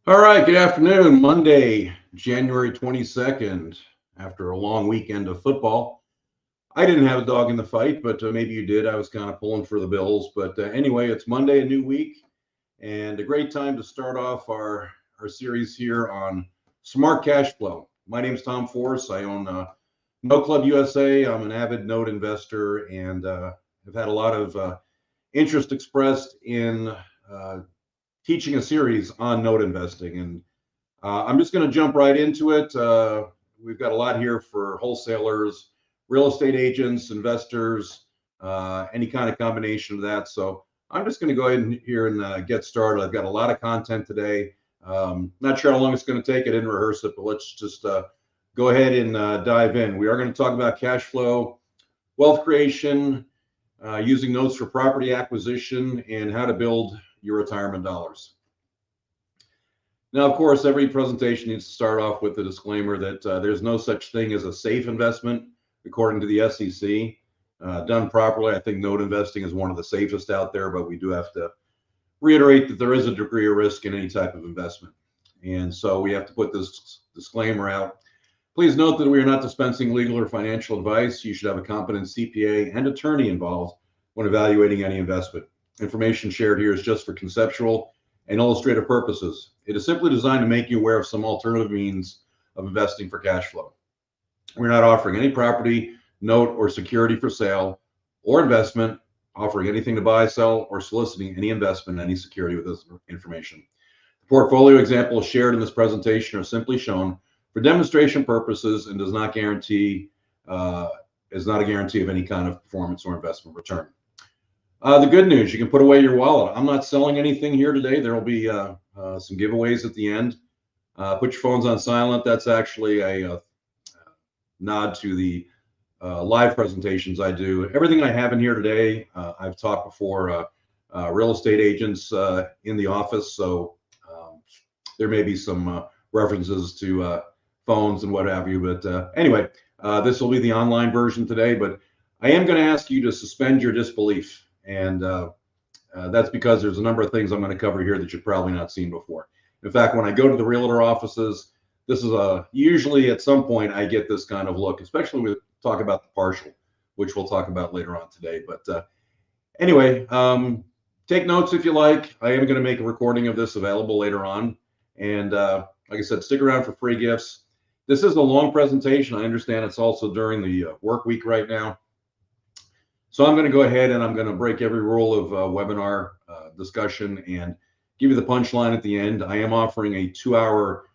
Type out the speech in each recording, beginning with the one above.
All right, good afternoon. Monday, January 22nd, after a long weekend of football. I didn't have a dog in the fight, but maybe you did. I was kind of pulling for the Bills. But anyway, it's Monday, a new week, and a great time to start off our series here on smart cash flow. My name is Tom Force. I own Note Club USA. I'm an avid note investor and have had a lot of interest expressed in teaching a series on note investing. And I'm just going to jump right into it. We've got a lot here for wholesalers, real estate agents, investors, any kind of combination of that. So I'm just going to go ahead and here and get started. I've got a lot of content today. Not sure how long it's going to take. I didn't rehearse it, but let's just go ahead and dive in. We are going to talk about cash flow, wealth creation, using notes for property acquisition, and how to build your retirement dollars. Now, of course, every presentation needs to start off with the disclaimer that there's no such thing as a safe investment, according to the SEC. Done properly, I think note investing is one of the safest out there, but we do have to reiterate that there is a degree of risk in any type of investment. And so we have to put this disclaimer out. Please note that we are not dispensing legal or financial advice. You should have a competent CPA and attorney involved when evaluating any investment. Information shared here is just for conceptual and illustrative purposes. It is simply designed to make you aware of some alternative means of investing for cash flow. We're not offering any property, note, or security for sale or investment, offering anything to buy, sell, or soliciting any investment, any security with this information. The portfolio examples shared in this presentation are simply shown for demonstration purposes and does not guarantee, is not a guarantee of any kind of performance or investment return. The good news, you can put away your wallet. I'm not selling anything here today. There will be some giveaways at the end. Put your phones on silent. That's actually a nod to the live presentations I do. Everything I have in here today, I've taught before real estate agents in the office, so there may be some references to phones and what have you. But anyway, this will be the online version today, but I am going to ask you to suspend your disbelief. And that's because there's a number of things I'm going to cover here that you've probably not seen before. In fact, when I go to the realtor offices, this is usually at some point I get this kind of look, especially when we talk about the partial, which we'll talk about later on today. But anyway, take notes if you like. I am going to make a recording of this available later on. And like I said, stick around for free gifts. This is a long presentation. I understand it's also during the work week right now. So I'm going to go ahead and I'm going to break every rule of webinar discussion and give you the punchline at the end. I am offering a 2-hour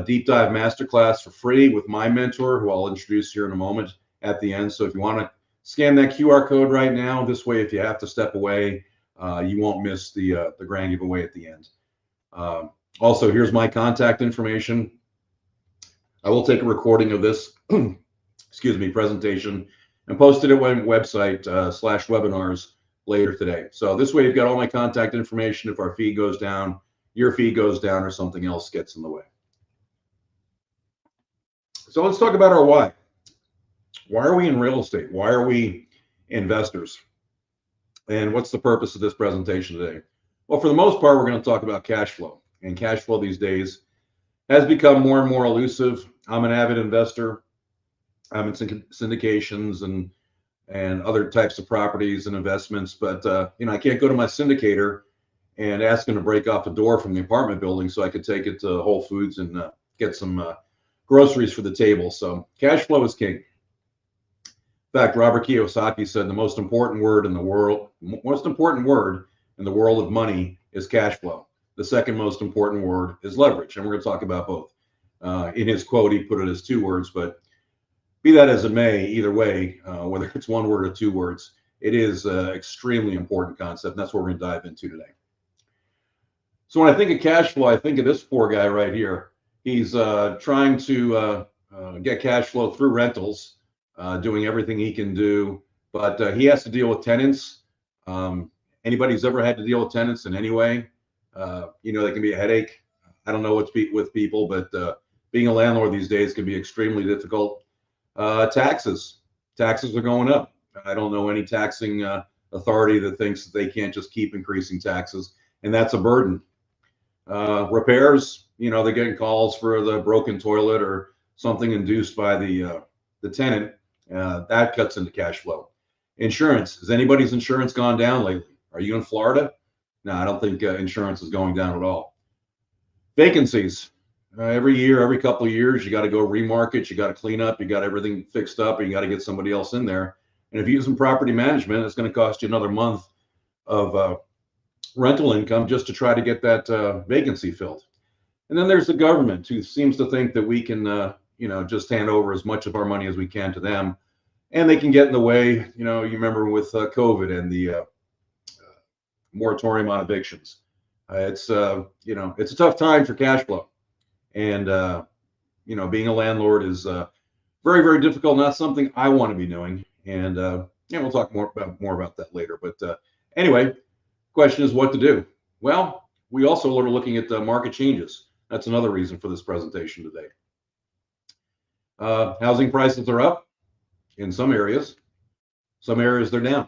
deep dive masterclass for free with my mentor, who I'll introduce here in a moment at the end. So if you want to scan that QR code right now, this way, if you have to step away, you won't miss the grand giveaway at the end. Also, here's my contact information. I will take a recording of this, excuse me, presentation and post it at my website /webinars later today. So this way you've got all my contact information. If our feed goes down, your feed goes down, or something else gets in the way. So let's talk about our why. Why are we in real estate? Why are we investors? And what's the purpose of this presentation today? Well, for the most part, we're going to talk about cash flow. And cash flow these days has become more and more elusive. I'm an avid investor. I'm in syndications and other types of properties and investments, but I can't go to my syndicator and ask him to break off a door from the apartment building so I could take it to Whole Foods and get some groceries for the table. So cash flow is king. In fact, Robert Kiyosaki said the most important word in the world of money is cash flow. The second most important word is leverage, and we're going to talk about both. In his quote, he put it as 2 words, but be that as it may, either way, whether it's 1 word or 2 words, it is an extremely important concept. And that's what we're going to dive into today. So when I think of cash flow, I think of this poor guy right here. He's trying to get cash flow through rentals, doing everything he can do, but he has to deal with tenants. Anybody who's ever had to deal with tenants in any way, they can be a headache. I don't know what's with people, but being a landlord these days can be extremely difficult. Taxes are going up. I don't know any taxing authority that thinks that they can't just keep increasing taxes, and that's a burden. Repairs, they're getting calls for the broken toilet or something induced by the tenant. That cuts into cash flow. Insurance. Has anybody's insurance gone down lately? Are you in Florida? No, I don't think insurance is going down at all. Vacancies. Every year, every couple of years, you got to go remarket, you got to clean up, you got everything fixed up, and you got to get somebody else in there. And if you're using property management, it's going to cost you another month of rental income just to try to get that vacancy filled. And then there's the government, who seems to think that we can, just hand over as much of our money as we can to them, and they can get in the way. You remember with COVID and the moratorium on evictions. It's a tough time for cash flow, and being a landlord is very, very difficult. Not something I want to be doing, and we'll talk more about that later. But anyway, question is what to do. Well, we also are looking at the market changes. That's another reason for this presentation today. Housing prices are up in some areas. Some areas they're down.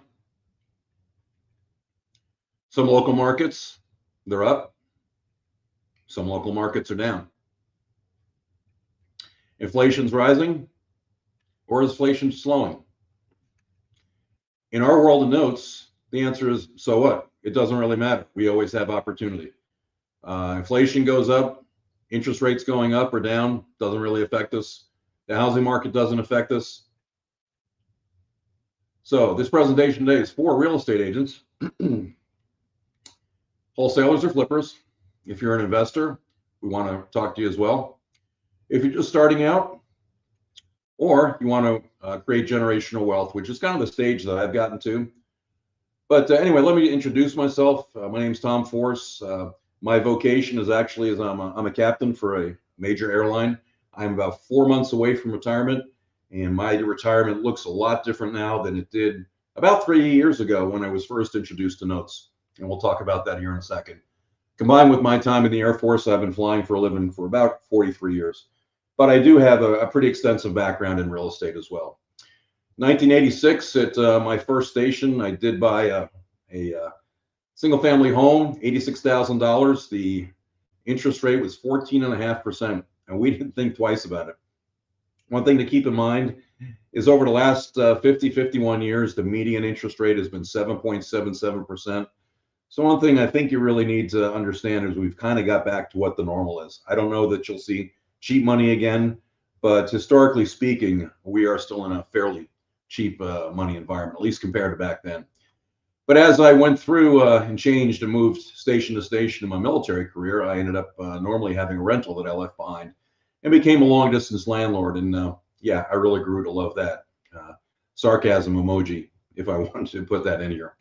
Some local markets, they're up. Some local markets are down. Inflation's rising, or is inflation slowing? In our world of notes, the answer is, so what? It doesn't really matter. We always have opportunity. Inflation goes up, interest rates going up or down doesn't really affect us. The housing market doesn't affect us. So this presentation today is for real estate agents, wholesalers or flippers. If you're an investor, we want to talk to you as well. If you're just starting out, or you want to create generational wealth, which is kind of the stage that I've gotten to. But anyway, let me introduce myself. My name is Tom Force. My vocation is actually I'm a captain for a major airline. I'm about 4 months away from retirement, and my retirement looks a lot different now than it did about 3 years ago when I was first introduced to notes. And we'll talk about that here in a second. Combined with my time in the Air Force, I've been flying for a living for about 43 years. But I do have a pretty extensive background in real estate as well. 1986, at my first station, I did buy a single-family home, $86,000. The interest rate was 14.5%, and we didn't think twice about it. One thing to keep in mind is over the last 51 years, the median interest rate has been 7.77%. So one thing I think you really need to understand is we've kind of got back to what the normal is. I don't know that you'll see cheap money again, but historically speaking, we are still in a fairly cheap money environment, at least compared to back then. But as I went through and changed and moved station to station in my military career, I ended up normally having a rental that I left behind and became a long distance landlord. And I really grew to love that. Sarcasm emoji, if I wanted to put that in here.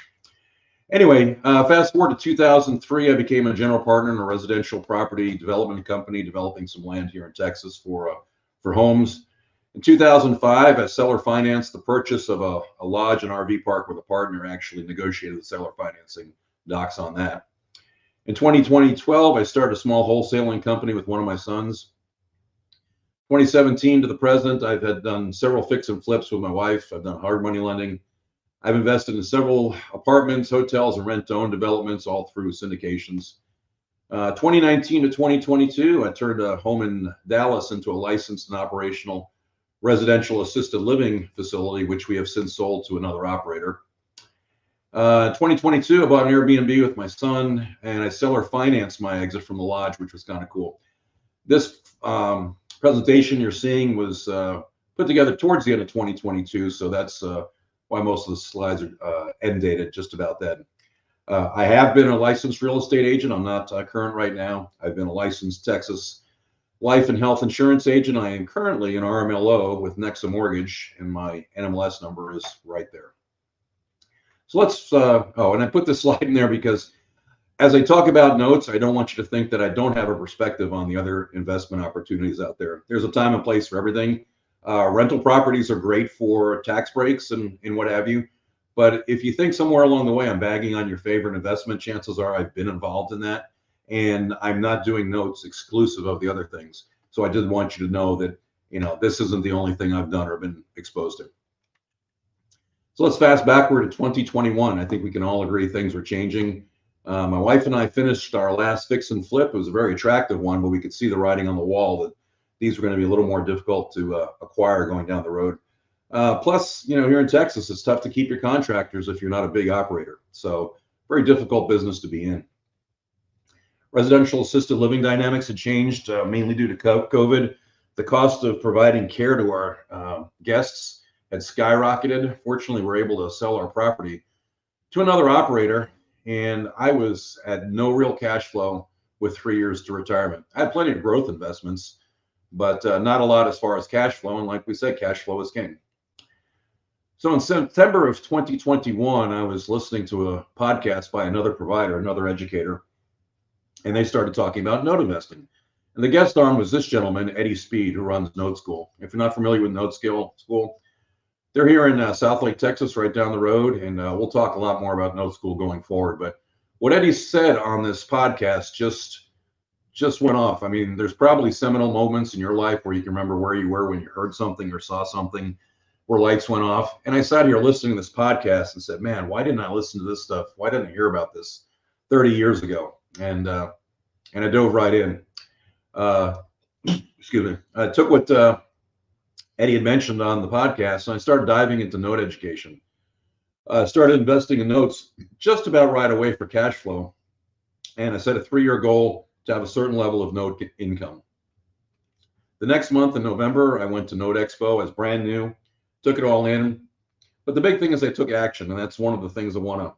Anyway, fast forward to 2003, I became a general partner in a residential property development company, developing some land here in Texas for homes. In 2005, I seller financed the purchase of a lodge and RV park with a partner, actually negotiated the seller financing docs on that. In 2012, I started a small wholesaling company with one of my sons. 2017 to the present, I've done several fix and flips with my wife. I've done hard money lending. I've invested in several apartments, hotels, and rent-to-own developments, all through syndications. 2019 to 2022, I turned a home in Dallas into a licensed and operational residential assisted living facility, which we have since sold to another operator. 2022, I bought an Airbnb with my son, and I seller financed my exit from the lodge, which was kind of cool. This presentation you're seeing was put together towards the end of 2022, so that's why most of the slides are end dated just about then. I have been a licensed real estate agent. I'm not current right now. I've been a licensed Texas life and health insurance agent. I am currently an RMLO with Nexa Mortgage, and my NMLS number is right there. So let's, and I put this slide in there because as I talk about notes, I don't want you to think that I don't have a perspective on the other investment opportunities out there. There's a time and place for everything. Rental properties are great for tax breaks and what have you. But if you think somewhere along the way I'm bagging on your favorite investment, chances are I've been involved in that. And I'm not doing notes exclusive of the other things. So I did want you to know that, this isn't the only thing I've done or been exposed to. So let's fast backward to 2021. I think we can all agree things are changing. My wife and I finished our last fix and flip. It was a very attractive one, but we could see the writing on the wall that these were going to be a little more difficult to acquire going down the road. Plus, here in Texas, it's tough to keep your contractors if you're not a big operator. So very difficult business to be in. Residential assisted living dynamics had changed mainly due to COVID. The cost of providing care to our guests had skyrocketed. Fortunately, we're able to sell our property to another operator, and I was at no real cash flow with 3 years to retirement. I had plenty of growth investments, but not a lot as far as cash flow. And like we said, cash flow is king. So in September of 2021, I was listening to a podcast by another provider, another educator, and they started talking about note investing. And the guest on was this gentleman, Eddie Speed, who runs Noteschool. If you're not familiar with Noteschool, they're here in Southlake, Texas, right down the road, and we'll talk a lot more about Noteschool going forward. But what Eddie said on this podcast just went off. I mean, there's probably seminal moments in your life where you can remember where you were when you heard something or saw something, where lights went off. And I sat here listening to this podcast and said, man, why didn't I listen to this stuff? Why didn't I hear about this 30 years ago? And I dove right in. Excuse me. I took what Eddie had mentioned on the podcast, and I started diving into note education. Started investing in notes just about right away for cash flow. And I set a 3-year goal to have a certain level of note income. The next month in November, I went to Note Expo as brand new, took it all in. But the big thing is I took action, and that's one of the things I want to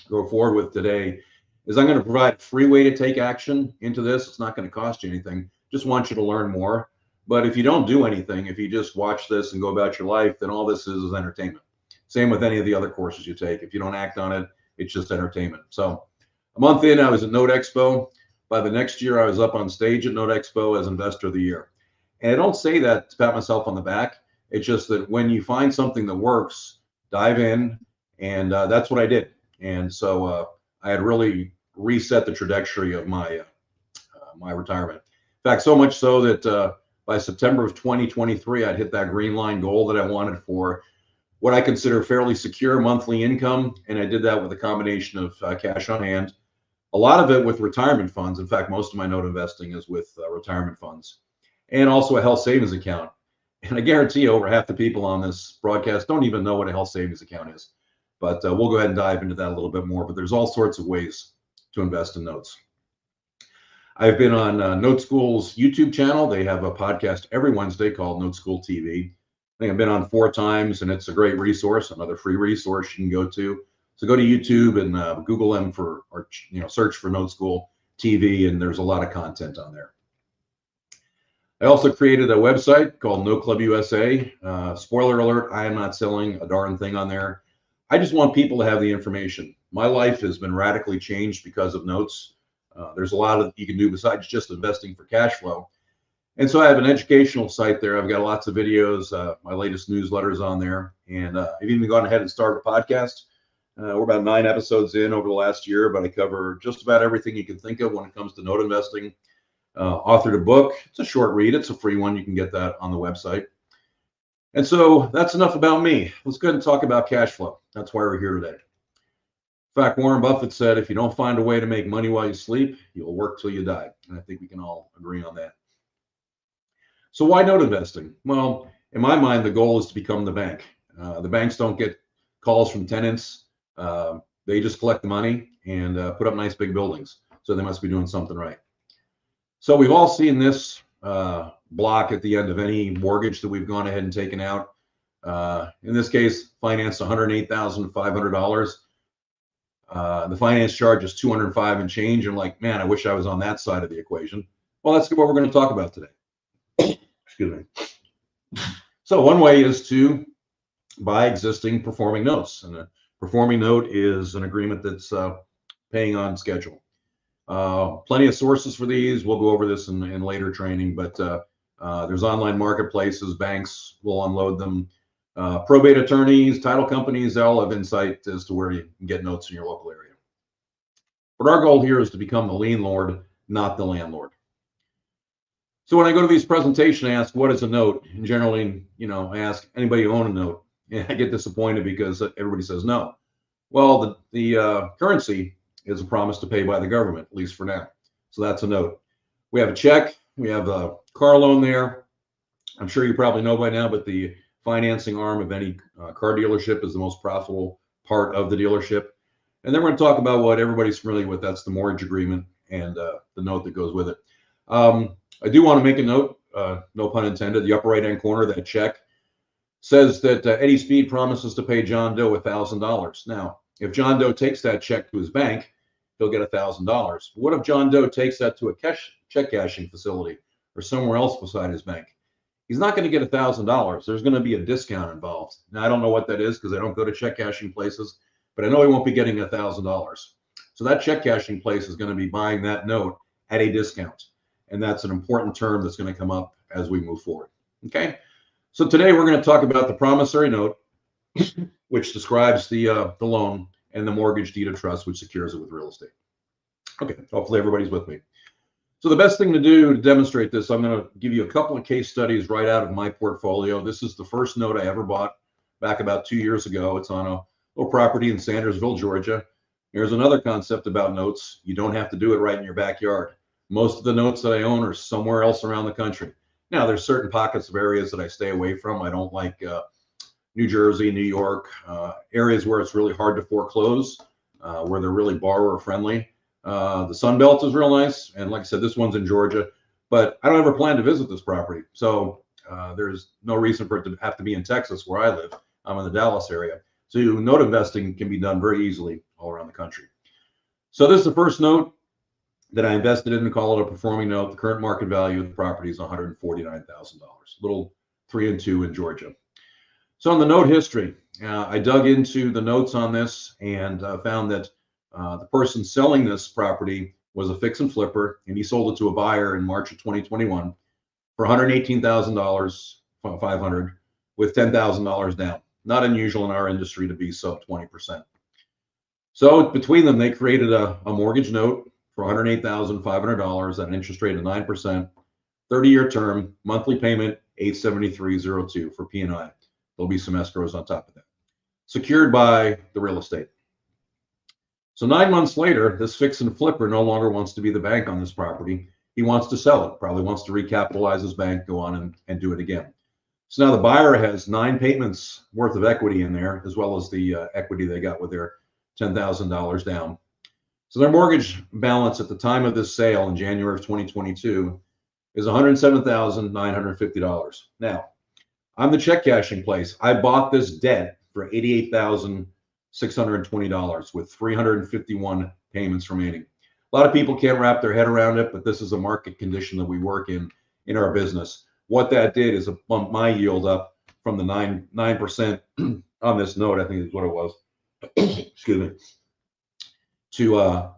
go forward with today. Is I'm going to provide a free way to take action into this. It's not going to cost you anything. Just want you to learn more. But if you don't do anything, if you just watch this and go about your life, then all this is entertainment. Same with any of the other courses you take. If you don't act on it, it's just entertainment. So a month in, I was at Note Expo. By the next year, I was up on stage at Note Expo as Investor of the Year. And I don't say that to pat myself on the back. It's just that when you find something that works, dive in. And that's what I did. And so I had really reset the trajectory of my my retirement. In fact, so much so that by September of 2023, I'd hit that green line goal that I wanted for what I consider fairly secure monthly income. And I did that with a combination of cash on hand, a lot of it with retirement funds. In fact, most of my note investing is with retirement funds, and also a health savings account. And I guarantee you over half the people on this broadcast don't even know what a health savings account is. But we'll go ahead and dive into that a little bit more. But there's all sorts of ways to invest in notes. I've been on Noteschool's YouTube channel. They have a podcast every Wednesday called Noteschool TV. I think I've been on 4 times, and it's a great resource, another free resource you can go to. So go to YouTube and Google them or search for Noteschool TV, and there's a lot of content on there. I also created a website called Note Club USA. Spoiler alert, I am not selling a darn thing on there. I just want people to have the information. My life has been radically changed because of notes. There's a lot that you can do besides just investing for cash flow. And so I have an educational site there. I've got lots of videos. My latest newsletter is on there. And I've even gone ahead and started a podcast. We're about 9 episodes in over the last year, but I cover just about everything you can think of when it comes to note investing. Authored a book. It's a short read. It's a free one. You can get that on the website. And so that's enough about me. Let's go ahead and talk about cash flow. That's why we're here today. In fact, Warren Buffett said, if you don't find a way to make money while you sleep, you'll work till you die. And I think we can all agree on that. So why note investing? Well, in my mind, the goal is to become the bank. The banks don't get calls from tenants. They just collect the money and put up nice big buildings. So they must be doing something right. So we've all seen this block at the end of any mortgage that we've gone ahead and taken out. In this case, financed $108,500. The finance charge is $205 and change. And like, man, I wish I was on that side of the equation. Well, that's what we're going to talk about today. Excuse me. So one way is to buy existing performing notes. And a performing note is an agreement that's paying on schedule. Plenty of sources for these. We'll go over this in later training, but there's online marketplaces, banks will unload them. Probate attorneys, title companies, they all have insight as to where you can get notes in your local area. But our goal here is to become the lien lord, not the landlord. So when I go to these presentations, I ask, what is a note? And generally, I ask anybody who owns a note. And I get disappointed because everybody says no. Well, the currency is a promise to pay by the government, at least for now. So that's a note. We have a check. We have a car loan there. I'm sure you probably know by now, but the financing arm of any car dealership is the most profitable part of the dealership. And then we're going to talk about what everybody's familiar with. That's the mortgage agreement and the note that goes with it. I do want to make a note, no pun intended, the upper right-hand corner, that check says that Eddie Speed promises to pay John Doe $1,000. Now, if John Doe takes that check to his bank, he'll get $1,000. What if John Doe takes that to a check cashing facility or somewhere else beside his bank? He's not going to get $1,000. There's going to be a discount involved. Now, I don't know what that is because I don't go to check cashing places, but I know he won't be getting $1,000. So that check cashing place is going to be buying that note at a discount. And that's an important term that's going to come up as we move forward. Okay. So today we're going to talk about the promissory note, which describes the loan, and the mortgage deed of trust, which secures it with real estate. Okay, hopefully everybody's with me. So the best thing to do to demonstrate this, I'm going to give you a couple of case studies right out of my portfolio. This is the first note I ever bought back about 2 years ago. It's on a little property in Sandersville, Georgia. Here's another concept about notes. You don't have to do it right in your backyard. Most of the notes that I own are somewhere else around the country. Now, there's certain pockets of areas that I stay away from. I don't like New Jersey, New York, areas where it's really hard to foreclose, where they're really borrower friendly. The Sun Belt is real nice. And like I said, this one's in Georgia, but I don't ever plan to visit this property. So there's no reason for it to have to be in Texas where I live. I'm in the Dallas area. So note investing can be done very easily all around the country. So this is the first note that I invested in, and call it a performing note. The current market value of the property is $149,000, little 3 and 2 in Georgia. So in the note history, I dug into the notes on this and found that the person selling this property was a fix and flipper, and he sold it to a buyer in March of 2021 for $118,500 with $10,000 down. Not unusual in our industry to be sub 20%. So between them, they created a mortgage note for $108,500 at an interest rate of 9%, 30-year term, monthly payment $873.02 for P&I. There'll be some escrows on top of that, secured by the real estate. So 9 months later, this fix and flipper no longer wants to be the bank on this property. He wants to sell it, probably wants to recapitalize his bank, go on and do it again. So now the buyer has 9 payments worth of equity in there, as well as the equity they got with their $10,000 down. So their mortgage balance at the time of this sale in January of 2022 is $107,950. Now, I'm the check cashing place. I bought this debt for $88,620 with 351 payments remaining. A lot of people can't wrap their head around it, but this is a market condition that we work in our business. What that did is it bumped my yield up from the 9% on this note, I think is what it was, excuse me, to a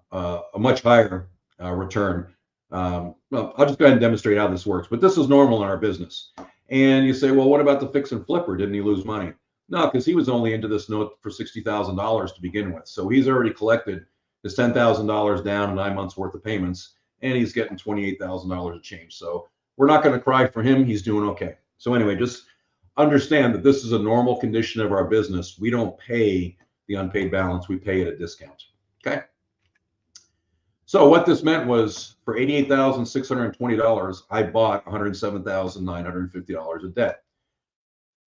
much higher return. Well, I'll just go ahead and demonstrate how this works, but this is normal in our business. And you say, well, what about the fix and flipper? Didn't he lose money? No, because he was only into this note for $60,000 to begin with. So he's already collected his $10,000 down in 9 months worth of payments, and he's getting $28,000 of change. So we're not going to cry for him. He's doing okay. So anyway, just understand that this is a normal condition of our business. We don't pay the unpaid balance. We pay at a discount. Okay. So what this meant was for $88,620, I bought $107,950 of debt.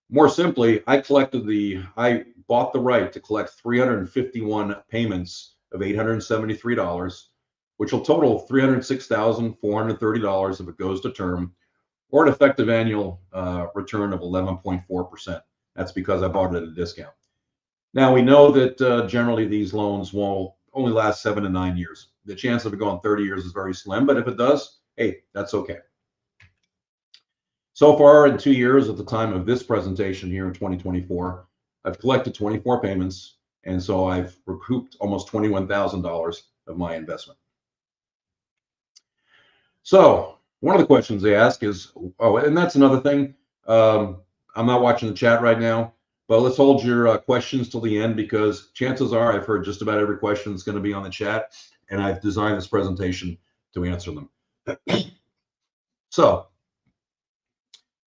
More simply, I bought the right to collect 351 payments of $873, which will total $306,430 if it goes to term, or an effective annual return of 11.4%. That's because I bought it at a discount. Now we know that generally these loans will only last 7 to 9 years. The chance of it going 30 years is very slim, but if it does, hey, that's okay. So far in 2 years at the time of this presentation here in 2024, I've collected 24 payments, and so I've recouped almost $21,000 of my investment. So one of the questions they ask is, oh, and that's another thing. I'm not watching the chat right now, but let's hold your questions till the end, because chances are I've heard just about every question that's going to be on the chat, and I've designed this presentation to answer them. So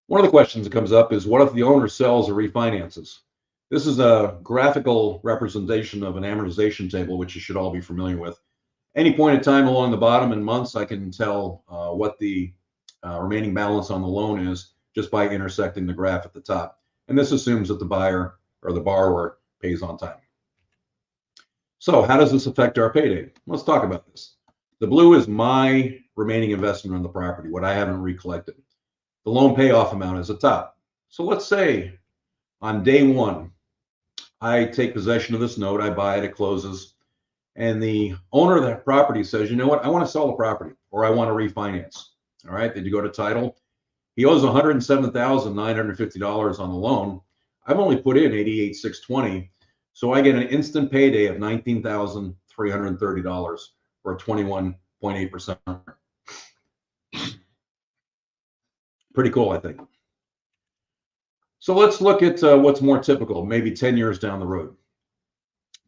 one of the questions that comes up is, what if the owner sells or refinances? This is a graphical representation of an amortization table, which you should all be familiar with. Any point in time along the bottom in months, I can tell what the remaining balance on the loan is just by intersecting the graph at the top. And this assumes that the buyer or the borrower pays on time. So how does this affect our payday? Let's talk about this. The blue is my remaining investment on the property, what I haven't recollected. The loan payoff amount is at the top. So let's say on day one, I take possession of this note, I buy it, it closes, and the owner of that property says, you know what, I want to sell the property or I want to refinance. All right, did you go to title? He owes $107,950 on the loan. I've only put in $88,620, so I get an instant payday of $19,330 for a 21.8%. Pretty cool, I think. So let's look at what's more typical, maybe 10 years down the road.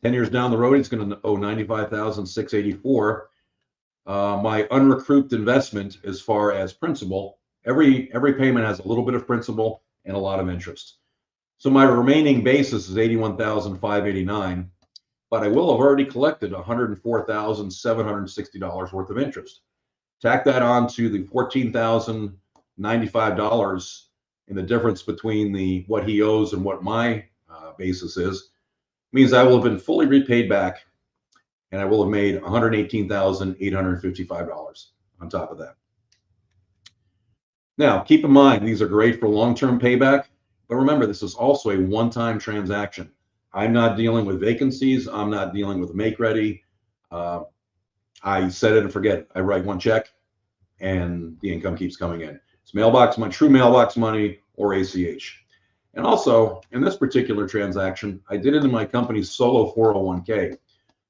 10 years down the road, it's going to owe $95,684. My unrecouped investment as far as principal, every payment has a little bit of principal and a lot of interest. So my remaining basis is $81,589, but I will have already collected $104,760 worth of interest. Tack that on to the $14,095 in the difference between what he owes and what my basis is, means I will have been fully repaid back, and I will have made $118,855 on top of that. Now, keep in mind, these are great for long-term payback, but remember, this is also a one-time transaction. I'm not dealing with vacancies. I'm not dealing with make-ready. I set it and forget it. I write one check, and the income keeps coming in. It's mailbox money, true mailbox money, or ACH. And also, in this particular transaction, I did it in my company's solo 401k.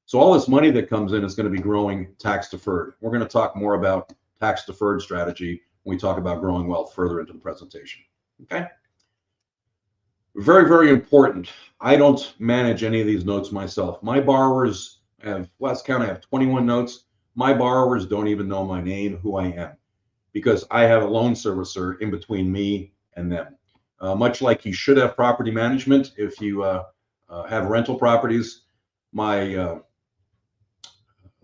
So all this money that comes in is going to be growing tax deferred. We're going to talk more about tax deferred strategy when we talk about growing wealth further into the presentation. Okay? Very, very important. I don't manage any of these notes myself. My borrowers have, last count, I have 21 notes. My borrowers don't even know my name, who I am, because I have a loan servicer in between me and them. Much like you should have property management if you have rental properties, my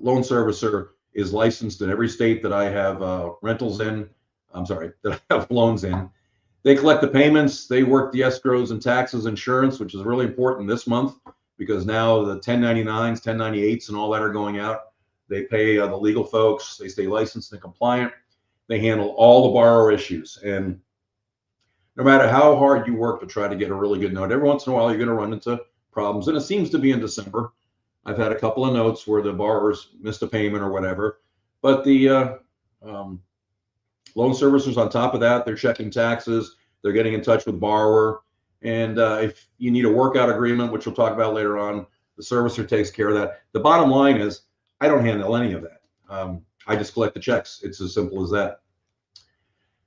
loan servicer is licensed in every state that I have rentals in. I'm sorry, that I have loans in. They collect the payments, they work the escrows and taxes, insurance, which is really important this month because now the 1099s, 1098s, and all that are going out. They pay the legal folks, they stay licensed and compliant. They handle all the borrower issues. And no matter how hard you work to try to get a really good note, every once in a while you're going to run into problems. And it seems to be in December. I've had a couple of notes where the borrowers missed a payment or whatever. But the loan servicers on top of that, they're checking taxes. They're getting in touch with borrower. And if you need a workout agreement, which we'll talk about later on, the servicer takes care of that. The bottom line is I don't handle any of that. I just collect the checks. It's as simple as that.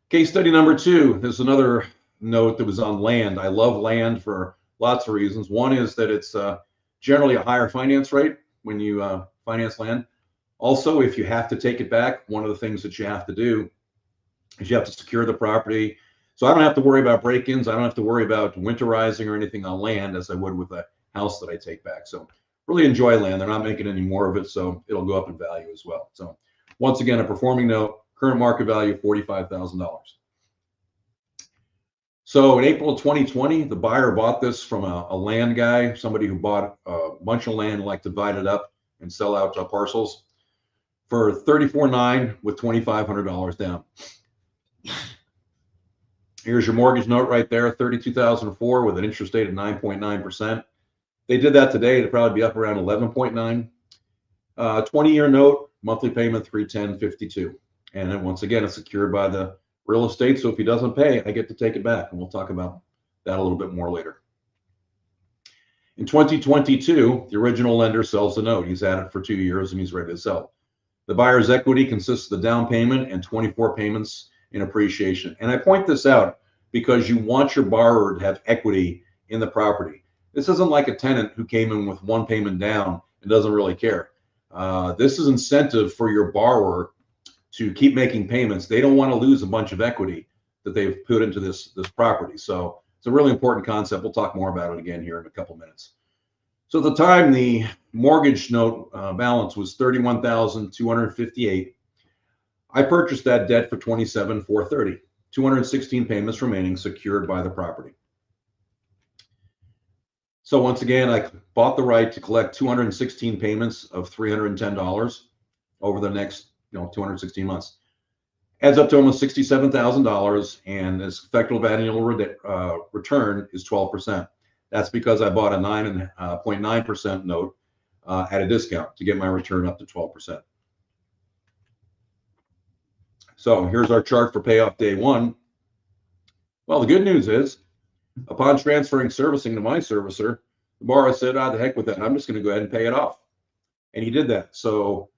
Case study number 2. There's another note that was on land. I love land for lots of reasons. One is that it's generally a higher finance rate when you finance land. Also, if you have to take it back, one of the things that you have to do is you have to secure the property. So I don't have to worry about break-ins. I don't have to worry about winterizing or anything on land as I would with a house that I take back. So really enjoy land. They're not making any more of it, so it'll go up in value as well. So once again, a performing note, current market value $45,000. So in April of 2020, the buyer bought this from a land guy, somebody who bought a bunch of land, like divide it up and sell out parcels for $34,900 with $2,500 down. Here's your mortgage note right there, $32,004 with an interest rate of 9.9%. They did that today, it'd probably be up around 11.9. 20-year note, monthly payment $310.52. And then once again, it's secured by the real estate. So if he doesn't pay, I get to take it back. And we'll talk about that a little bit more later. In 2022, the original lender sells the note. He's had it for 2 years and he's ready to sell. The buyer's equity consists of the down payment and 24 payments in appreciation. And I point this out because you want your borrower to have equity in the property. This isn't like a tenant who came in with one payment down and doesn't really care. This is incentive for your borrower to keep making payments. They don't want to lose a bunch of equity that they've put into this property. So It's a really important concept. We'll talk more about it again here in a couple minutes. So at the time, the mortgage note balance was $31,258. I purchased that debt for $27,430. 216 payments remaining, secured by the property. So once again, I bought the right to collect 216 payments of $310 over the next 216 months. Adds up to almost $67,000, and its effective annual return is 12%. That's because I bought a 9.9% note at a discount to get my return up to 12%. So here's our chart for payoff day one. Well, the good news is, upon transferring servicing to my servicer, the borrower said, the heck with that. I'm just going to go ahead and pay it off. And he did that. So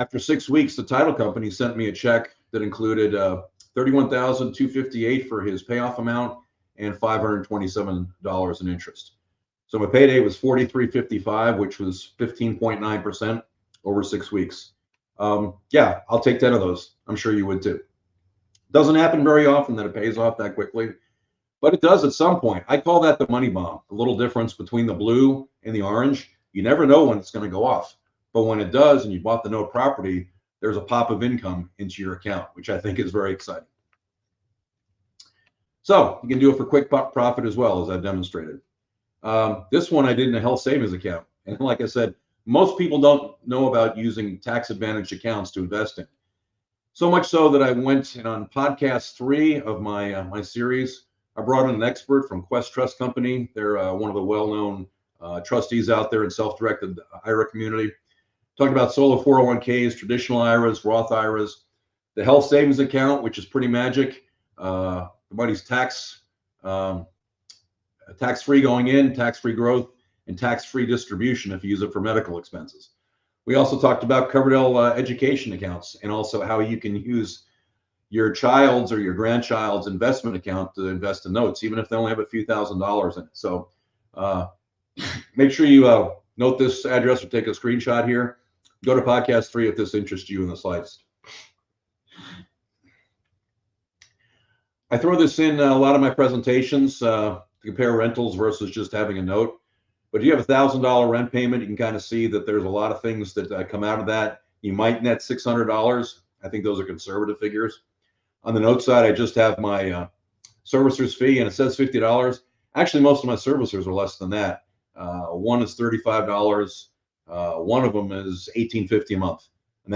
after 6 weeks, the title company sent me a check that included $31,258 for his payoff amount and $527 in interest. So my payday was $43.55, which was 15.9% over 6 weeks. Yeah, I'll take 10 of those. I'm sure you would too. Doesn't happen very often that it pays off that quickly, but it does at some point. I call that the money bomb, the little difference between the blue and the orange. You never know when it's going to go off, but when it does and you bought the note property, there's a pop of income into your account, which I think is very exciting. So you can do it for quick profit as well, as I've demonstrated. This one I did in a health savings account. And like I said, most people don't know about using tax advantage accounts to invest in. So much so that I went on podcast 3 of my series. I brought in an expert from Quest Trust Company. They're one of the well-known trustees out there in self-directed IRA community. Talking about solo 401ks, traditional IRAs, Roth IRAs, the health savings account, which is pretty magic. Everybody's tax-free going in, tax-free growth, and tax-free distribution if you use it for medical expenses. We also talked about Coverdell education accounts, and also how you can use your child's or your grandchild's investment account to invest in notes, even if they only have a few $1,000s in it. So make sure you note this address or take a screenshot here. Go to podcast 3 if this interests you in the slides. I throw this in a lot of my presentations to compare rentals versus just having a note. But if you have a $1,000 rent payment, you can kind of see that there's a lot of things that come out of that. You might net $600. I think those are conservative figures. On the note side, I just have my servicer's fee, and it says $50. Actually, most of my servicers are less than that. One is $35. One of them is $18.50 a month, and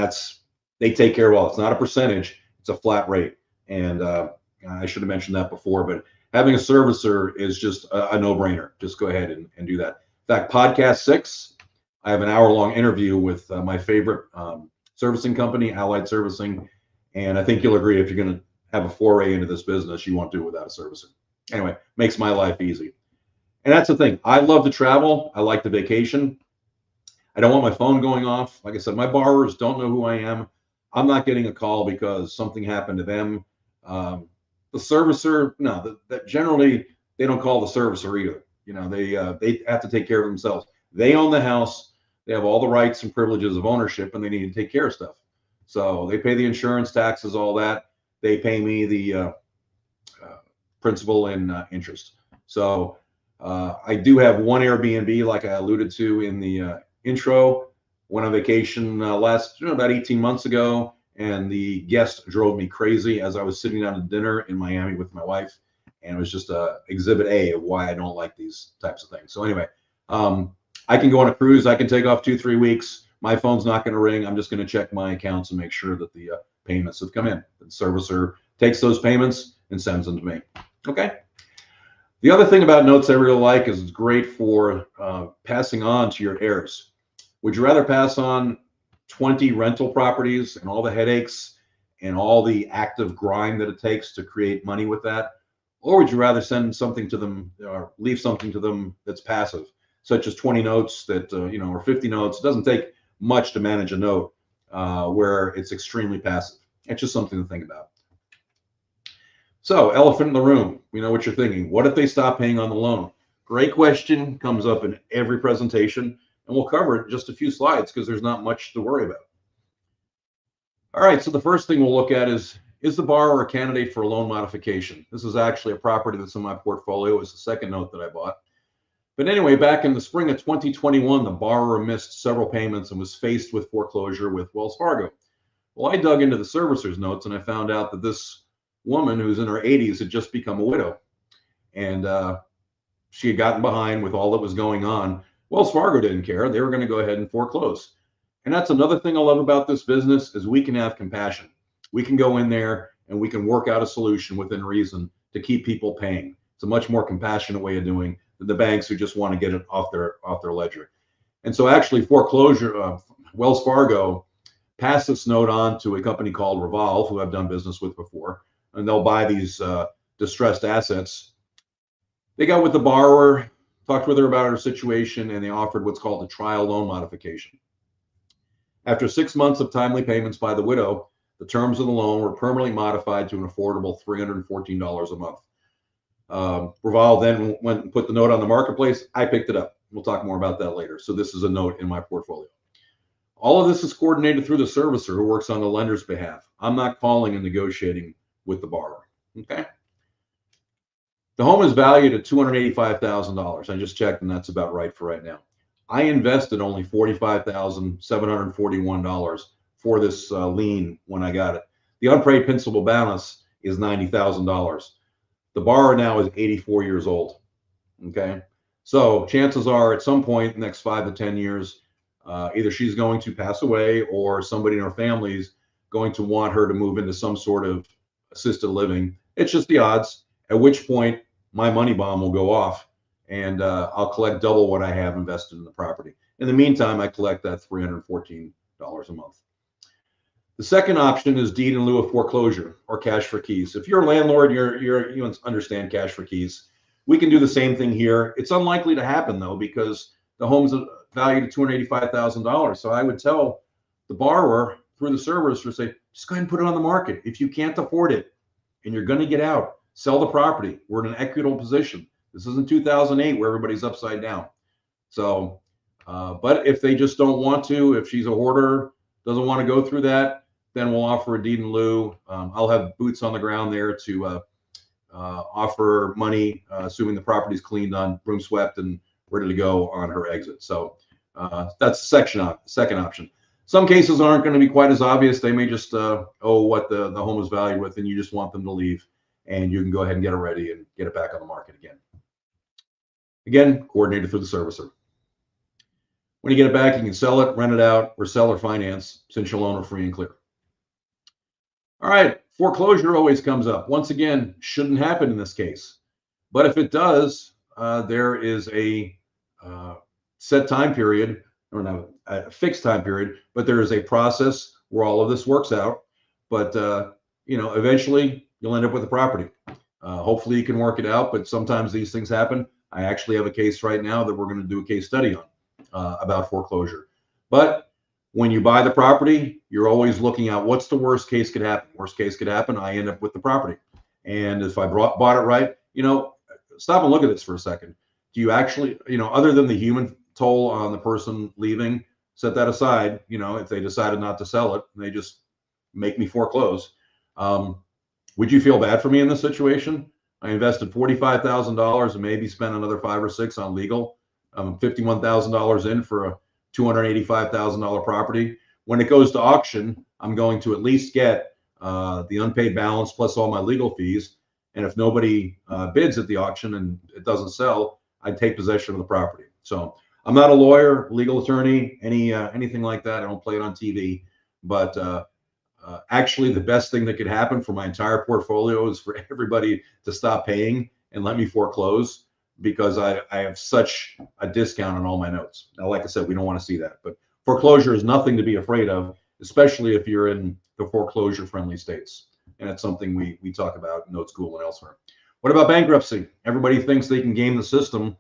they take care of all. It's not a percentage; it's a flat rate. And I should have mentioned that before, but having a servicer is just a no-brainer. Just go ahead and do that. In fact, podcast 6, I have an hour-long interview with my favorite servicing company, Allied Servicing, and I think you'll agree if you're going to have a foray into this business, you won't do it without a servicer. Anyway, makes my life easy. And that's the thing. I love to travel. I like to vacation. I don't want my phone going off. Like I said, my borrowers don't know who I am. I'm not getting a call because something happened to them. The servicer, no, that generally they don't call the servicer either. They have to take care of themselves. They own the house. They have all the rights and privileges of ownership, and they need to take care of stuff. So they pay the insurance, taxes, all that. They pay me the principal and interest. So I do have one Airbnb, like I alluded to in the intro. Went on vacation about 18 months ago, and the guest drove me crazy as I was sitting down to dinner in Miami with my wife, and it was just exhibit A of why I don't like these types of things. So anyway, I can go on a cruise. I can take off 2-3 weeks. My phone's not going to ring. I'm just going to check my accounts and make sure that the payments have come in. The servicer takes those payments and sends them to me. Okay. The other thing about notes I really like is it's great for passing on to your heirs. Would you rather pass on 20 rental properties and all the headaches and all the active grind that it takes to create money with that? Or would you rather send something to them or leave something to them that's passive, such as 20 notes that, or 50 notes? It doesn't take much to manage a note where it's extremely passive. It's just something to think about. So, elephant in the room. We know what you're thinking. What if they stop paying on the loan? Great question. Comes up in every presentation, and we'll cover it in just a few slides because there's not much to worry about. All right, so the first thing we'll look at is Is the borrower a candidate for a loan modification? This is actually a property that's in my portfolio. It's the second note that I bought. But anyway, back in the spring of 2021, the borrower missed several payments and was faced with foreclosure with Wells Fargo. Well, I dug into the servicer's notes and I found out that this woman who's in her 80s had just become a widow. And she had gotten behind with all that was going on. Wells Fargo didn't care. They were going to go ahead and foreclose. And that's another thing I love about this business is we can have compassion. We can go in there and we can work out a solution within reason to keep people paying. It's a much more compassionate way of doing than the banks who just want to get it off their ledger. And so actually foreclosure, Wells Fargo passed this note on to a company called Revolve, who I've done business with before, and they'll buy these distressed assets. They got with the borrower, talked with her about her situation, and they offered what's called a trial loan modification. After 6 months of timely payments by the widow, the terms of the loan were permanently modified to an affordable $314 a month. Revolve then went and put the note on the marketplace. I picked it up. We'll talk more about that later. So this is a note in my portfolio. All of this is coordinated through the servicer who works on the lender's behalf. I'm not calling and negotiating with the borrower. Okay. The home is valued at $285,000. I just checked, and that's about right for right now. I invested only $45,741 for this lien when I got it. The unpaid principal balance is $90,000. The borrower now is 84 years old. Okay, so chances are at some point in the next 5 to 10 years, either she's going to pass away or somebody in her family is going to want her to move into some sort of assisted living. It's just the odds. At which point my money bomb will go off and I'll collect double what I have invested in the property. In the meantime, I collect that $314 a month. The second option is deed in lieu of foreclosure or cash for keys. If you're a landlord, you understand cash for keys. We can do the same thing here. It's unlikely to happen though, because the home's valued at $285,000. So I would tell the borrower through the servicer, say, just go ahead and put it on the market. If you can't afford it and you're going to get out, sell the property. We're in an equitable position. This isn't 2008 where everybody's upside down. So, but if they just don't want to, if she's a hoarder, doesn't want to go through that, then we'll offer a deed in lieu. I'll have boots on the ground there to offer money, assuming the property's cleaned on, broom swept, and ready to go on her exit. So that's the second option. Some cases aren't going to be quite as obvious. They may just owe what the home is valued with, and you just want them to leave, and you can go ahead and get it ready and get it back on the market again. Again, coordinated through the servicer. When you get it back, you can sell it, rent it out, or sell or finance, since you'll own it free and clear. All right, foreclosure always comes up. Once again, shouldn't happen in this case. But if it does, there is a set time period, or not a fixed time period, but there is a process where all of this works out. But, eventually you'll end up with a property. Hopefully you can work it out, but sometimes these things happen. I actually have a case right now that we're going to do a case study on about foreclosure. But when you buy the property, you're always looking at what's the worst case could happen. Worst case could happen, I end up with the property. And if I bought it right, stop and look at this for a second. Do you actually, other than the human toll on the person leaving, set that aside, if they decided not to sell it, they just make me foreclose. Would you feel bad for me in this situation? I invested $45,000 and maybe spent another $5 or $6 on legal. $51,000 in for a $285,000 property. When it goes to auction, I'm going to at least get the unpaid balance plus all my legal fees. And if nobody bids at the auction and it doesn't sell, I'd take possession of the property. So I'm not a lawyer, legal attorney, anything like that. I don't play it on TV. But actually, the best thing that could happen for my entire portfolio is for everybody to stop paying and let me foreclose, because I have such a discount on all my notes. Now, like I said, we don't want to see that. But foreclosure is nothing to be afraid of, especially if you're in the foreclosure-friendly states. And it's something we talk about in Note School and elsewhere. What about bankruptcy? Everybody thinks they can game the system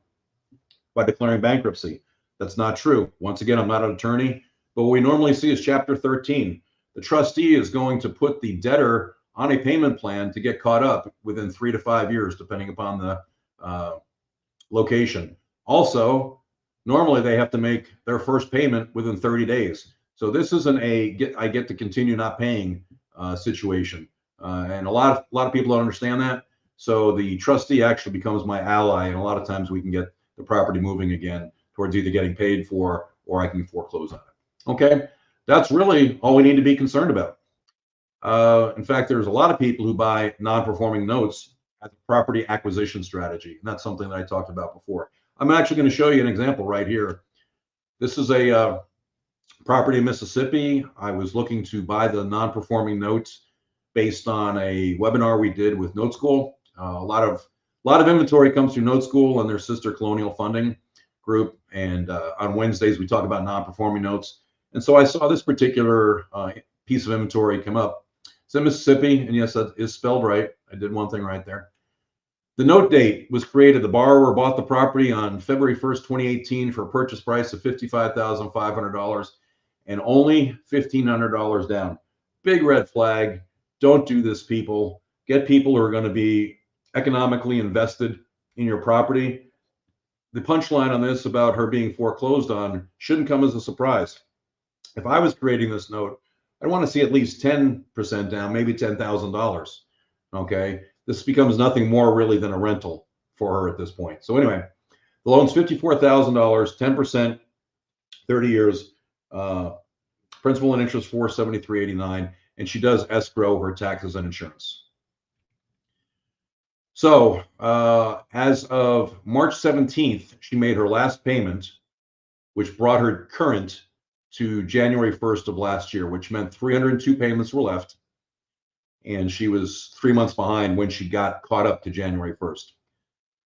by declaring bankruptcy. That's not true. Once again, I'm not an attorney, but what we normally see is Chapter 13. The trustee is going to put the debtor on a payment plan to get caught up within 3 to 5 years, depending upon the location. Also, normally they have to make their first payment within 30 days. So this isn't I get to continue not paying situation. And a lot of people don't understand that. So the trustee actually becomes my ally, and a lot of times we can get the property moving again towards either getting paid for or I can foreclose on it. Okay, that's really all we need to be concerned about. In fact, there's a lot of people who buy non-performing notes as a property acquisition strategy, and that's something that I talked about before. I'm actually going to show you an example right here. This is a property in Mississippi. I was looking to buy the non-performing notes based on a webinar we did with Noteschool. A lot of inventory comes through Noteschool and their sister Colonial Funding group. And on Wednesdays we talk about non-performing notes. And so I saw this particular piece of inventory come up. It's in Mississippi, and yes, that is spelled right. I did one thing right there. The note date was created. The borrower bought the property on February 1st, 2018 for a purchase price of $55,500 and only $1,500 down. Big red flag. Don't do this, people. Get people who are going to be economically invested in your property. The punchline on this about her being foreclosed on shouldn't come as a surprise. If I was creating this note, I'd want to see at least 10% down, maybe $10,000. Okay. This becomes nothing more really than a rental for her at this point. So anyway, the loan's $54,000, 10%, 30 years, principal and interest $473.89, and she does escrow her taxes and insurance. So as of March 17th, she made her last payment, which brought her current to January 1st of last year, which meant 302 payments were left. And she was 3 months behind when she got caught up to January 1st.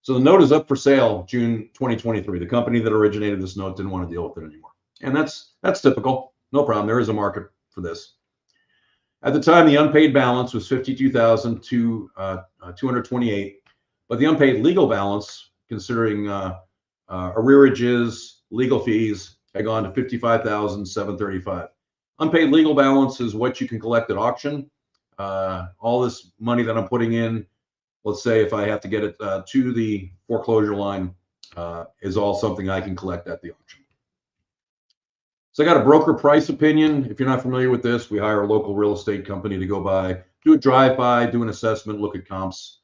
So the note is up for sale June 2023. The company that originated this note didn't want to deal with it anymore. And that's typical. No problem. There is a market for this. At the time, the unpaid balance was $52,228, but the unpaid legal balance, considering arrearages, legal fees, had gone to $55,735. Unpaid legal balance is what you can collect at auction. All this money that I'm putting in, let's say if I have to get it to the foreclosure line, is all something I can collect at the auction. So I got a broker price opinion. If you're not familiar with this, we hire a local real estate company to go by, do a drive-by, do an assessment, look at comps.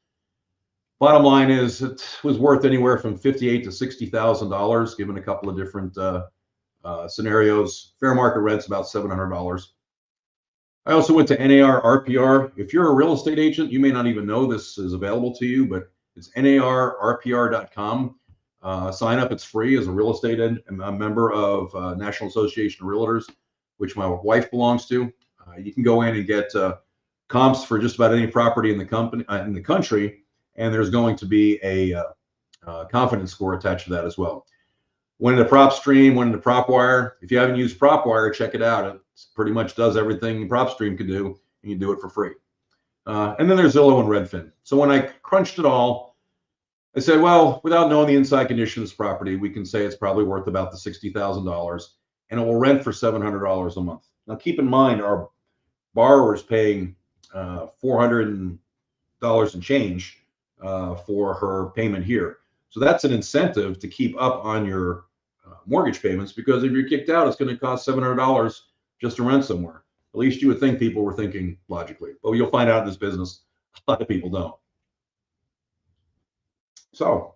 Bottom line is it was worth anywhere from $58,000 to $60,000, given a couple of different scenarios. Fair market rent's about $700. I also went to NAR RPR. If you're a real estate agent, you may not even know this is available to you, but it's narrpr.com. Sign up. It's free as a real estate a member of National Association of Realtors, which my wife belongs to. You can go in and get comps for just about any property in the country, and there's going to be a confidence score attached to that as well. Went into PropStream, went into PropWire. If you haven't used PropWire, check it out. It pretty much does everything PropStream can do, and you do it for free. And then there's Zillow and Redfin. So when I crunched it all, I said, well, without knowing the inside condition of this property, we can say it's probably worth about the $60,000, and it will rent for $700 a month. Now, keep in mind, our borrower is paying $400 and change for her payment here. So that's an incentive to keep up on your mortgage payments, because if you're kicked out, it's going to cost $700 just to rent somewhere. At least you would think people were thinking logically. But you'll find out in this business, a lot of people don't. So,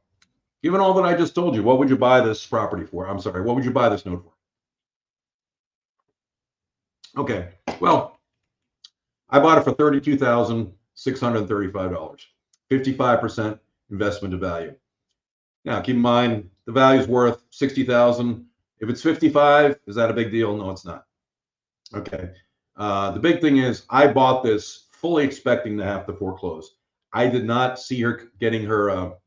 given all that I just told you, what would you buy this property for? I'm sorry, what would you buy this note for? Okay, well, I bought it for $32,635, 55% investment to value. Now, keep in mind, the value is worth $60,000. If it's 55, is that a big deal? No, it's not. Okay. The big thing is I bought this fully expecting to have to foreclose. I did not see her getting her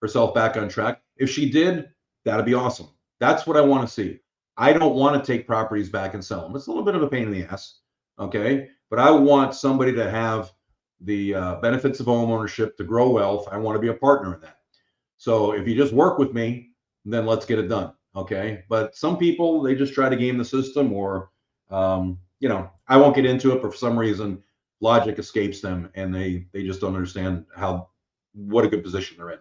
herself back on track. If she did, that'd be awesome. That's what I want to see. I don't want to take properties back and sell them. It's a little bit of a pain in the ass, okay? But I want somebody to have the benefits of home ownership, to grow wealth. I want to be a partner in that. So if you just work with me, then let's get it done, okay? But some people, they just try to game the system, or, you know, I won't get into it, but for some reason, logic escapes them, and they just don't understand what a good position they're in.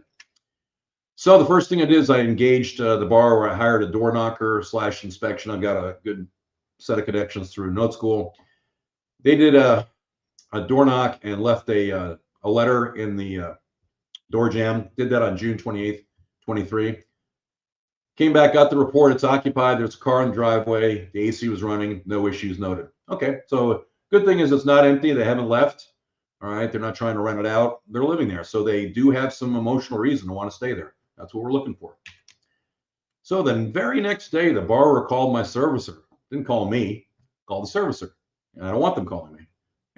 So the first thing I did is I engaged the borrower. I hired a door knocker / inspection. I've got a good set of connections through Noteschool. They did a door knock and left a letter in the door jamb. Did that on June 28th, 23. Came back, got the report. It's occupied. There's a car in the driveway. The AC was running. No issues noted. Okay, so good thing is it's not empty. They haven't left. All right, they're not trying to rent it out. They're living there. So they do have some emotional reason to want to stay there. That's what we're looking for. So the very next day, the borrower called my servicer. Didn't call me, called the servicer. And I don't want them calling me.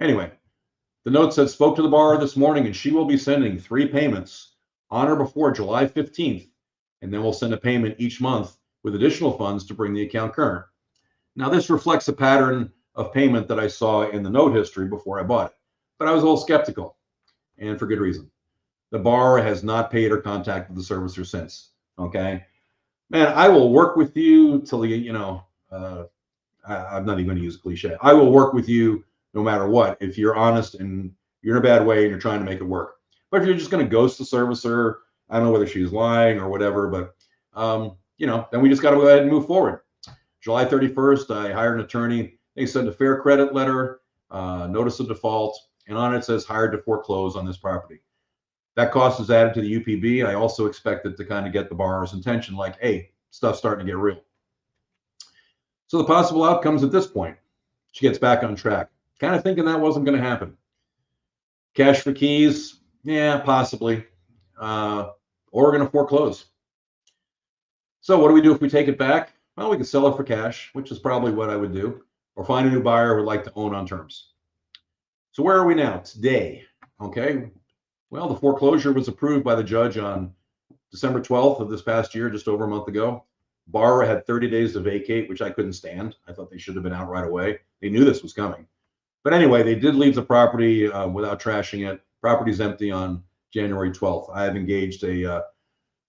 Anyway, the note said, spoke to the borrower this morning and she will be sending 3 payments on or before July 15th. And then we'll send a payment each month with additional funds to bring the account current. Now, this reflects a pattern of payment that I saw in the note history before I bought it, but I was a little skeptical, and for good reason. The borrower has not paid or contacted the servicer since. Okay, man, I will work with you till I'm not even going to use a cliche. I will work with you no matter what if you're honest and you're in a bad way and you're trying to make it work. But if you're just going to ghost the servicer, I don't know whether she's lying or whatever, but then we just got to go ahead and move forward. July 31st, I hired an attorney. They sent a fair credit letter, notice of default, and on it says hired to foreclose on this property. That cost is added to the UPB. I also expected to kind of get the borrower's attention, like, hey, stuff's starting to get real. So the possible outcomes at this point, she gets back on track. Kind of thinking that wasn't going to happen. Cash for keys, yeah, possibly. Or we're going to foreclose. So what do we do if we take it back? Well, we can sell it for cash, which is probably what I would do, or find a new buyer who would like to own on terms. So where are we now? Today. Okay. Well, the foreclosure was approved by the judge on December 12th of this past year, just over a month ago. Borrower had 30 days to vacate, which I couldn't stand. I thought they should have been out right away. They knew this was coming. But anyway, they did leave the property without trashing it. Property's empty on January 12th. I have engaged a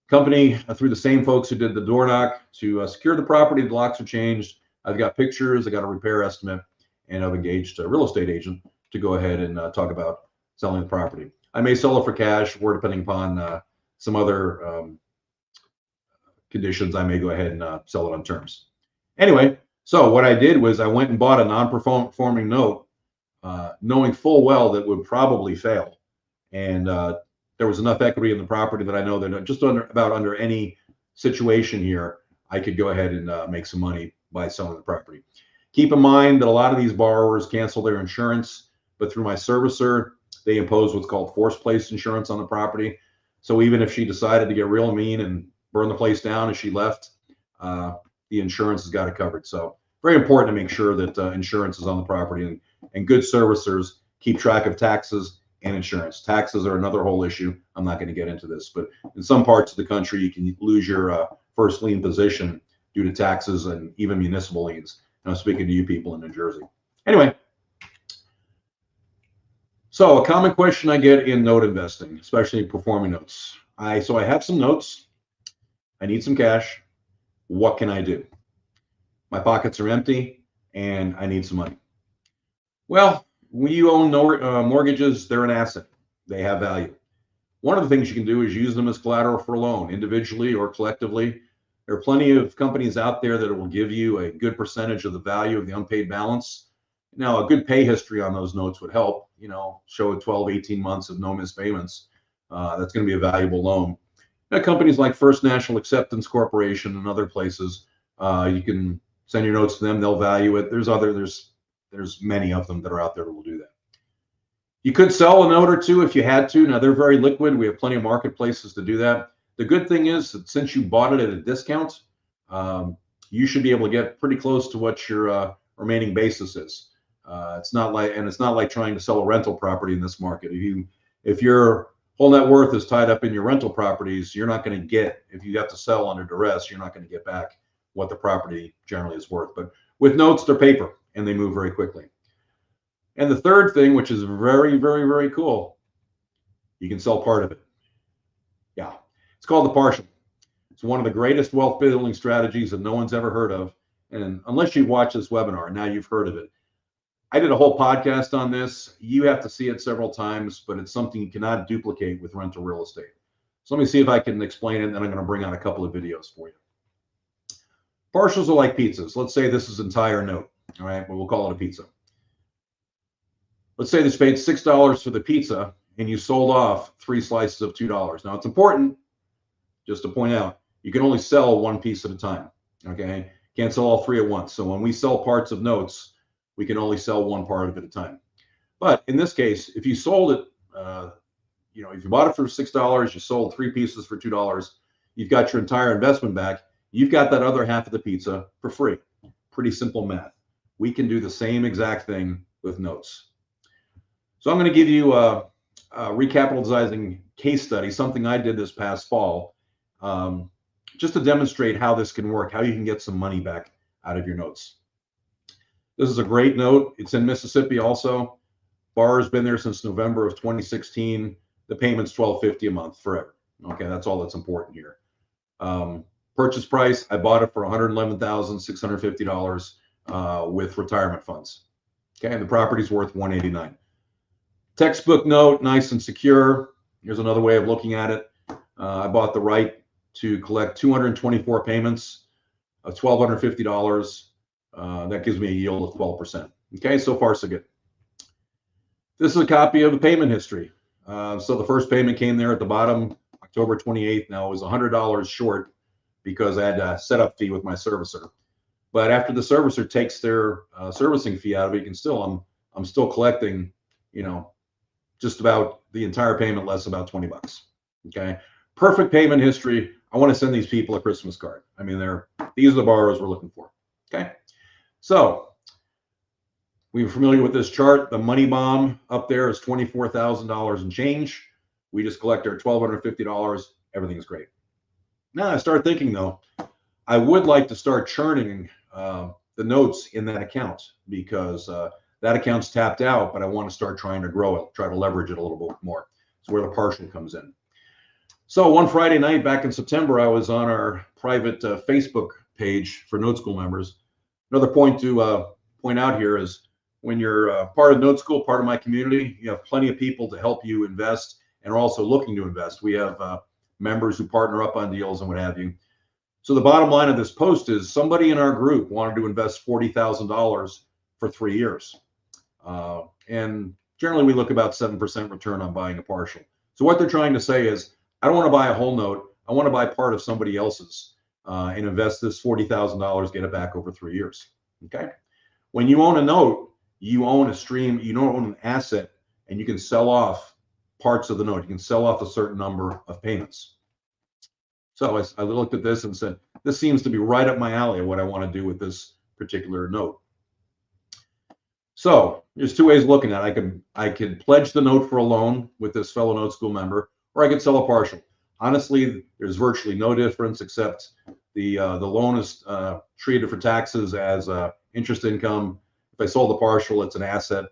company through the same folks who did the door knock to secure the property. The locks are changed. I've got pictures. I got a repair estimate, and I've engaged a real estate agent to go ahead and talk about selling the property. I may sell it for cash, or depending upon some other conditions, I may go ahead and sell it on terms. Anyway, so what I did was I went and bought a non-performing note, knowing full well that would probably fail. And there was enough equity in the property that I know that just under any situation here, I could go ahead and make some money by selling the property. Keep in mind that a lot of these borrowers cancel their insurance, but through my servicer, they impose what's called forced place insurance on the property. So even if she decided to get real mean and burn the place down as she left, the insurance has got it covered. So very important to make sure that insurance is on the property, and good servicers keep track of taxes and insurance. Taxes are another whole issue. I'm not going to get into this, but in some parts of the country, you can lose your first lien position due to taxes and even municipal liens. And I'm speaking to you people in New Jersey. Anyway, so a common question I get in note investing, especially performing notes. I have some notes. I need some cash. What can I do? My pockets are empty and I need some money. Well, when you own mortgages, they're an asset. They have value. One of the things you can do is use them as collateral for a loan, individually or collectively. There are plenty of companies out there that will give you a good percentage of the value of the unpaid balance. Now, a good pay history on those notes would help, show 12, 18 months of no missed payments. That's going to be a valuable loan. Now, companies like First National Acceptance Corporation and other places, you can send your notes to them. They'll value it. There's many of them that are out there that will do that. You could sell a note or two if you had to. Now, they're very liquid. We have plenty of marketplaces to do that. The good thing is that since you bought it at a discount, you should be able to get pretty close to what your remaining basis is. It's not like trying to sell a rental property in this market. If your whole net worth is tied up in your rental properties, you're not going to get, if you have to sell under duress, you're not going to get back what the property generally is worth. But with notes, they're paper and they move very quickly. And the third thing, which is very, very, very cool, you can sell part of it. Yeah, it's called the partial. It's one of the greatest wealth building strategies that no one's ever heard of. And unless you've watched this webinar, now you've heard of it. I did a whole podcast on this. You have to see it several times, but it's something you cannot duplicate with rental real estate. So let me see if I can explain it, and then I'm going to bring out a couple of videos for you. Partials are like pizzas. Let's say this is entire note. All right, well, we'll call it a pizza. let's say they paid $6 for the pizza and you sold off 3 slices of $2. Now it's important just to point out, you can only sell one piece at a time, okay? Can't sell all 3 at once. So when we sell parts of notes, we can only sell one part of it at a time. But in this case, if you sold it, if you bought it for $6, you sold 3 pieces for $2, you've got your entire investment back. You've got that other half of the pizza for free. Pretty simple math. We can do the same exact thing with notes. So I'm going to give you a recapitalizing case study, something I did this past fall, just to demonstrate how this can work, how you can get some money back out of your notes. This is a great note. It's in Mississippi also. Borrower's been there since November of 2016. The payment's $12.50 a month forever. Okay, that's all that's important here. Purchase price, I bought it for $111,650 with retirement funds. Okay, and the property's worth $189. Textbook note, nice and secure. Here's another way of looking at it. I bought the right to collect 224 payments of $1,250. That gives me a yield of 12%. Okay, so far so good. This is a copy of the payment history. So the first payment came there at the bottom, October 28th. Now it was $100 short because I had a setup fee with my servicer. But after the servicer takes their servicing fee out of it, you can still, I'm still collecting, just about the entire payment less about 20 bucks. Okay, perfect payment history. I want to send these people a Christmas card. I mean, these are the borrowers we're looking for. Okay, so we're familiar with this chart. The money bomb up there is $24,000 and change. We just collect our $1,250. Everything's great. Now I start thinking though, I would like to start churning the notes in that account because that account's tapped out, but I want to start trying to grow it, try to leverage it a little bit more. It's where the partial comes in. So one Friday night back in September, I was on our private Facebook page for Note School members. Another point to point out here is when you're part of Note School, part of my community, you have plenty of people to help you invest and are also looking to invest. We have members who partner up on deals and what have you. So the bottom line of this post is somebody in our group wanted to invest $40,000 for 3 years. And generally we look about 7% return on buying a partial. So what they're trying to say is, I don't want to buy a whole note. I want to buy part of somebody else's and invest this $40,000, get it back over 3 years. Okay. When you own a note, you own a stream, you don't own an asset, and you can sell off parts of the note. You can sell off a certain number of payments. So I looked at this and said, this seems to be right up my alley of what I want to do with this particular note. So there's 2 ways of looking at it. I could pledge the note for a loan with this fellow Note School member, or I could sell a partial. Honestly, there's virtually no difference except the loan is treated for taxes as interest income. If I sold the partial, it's an asset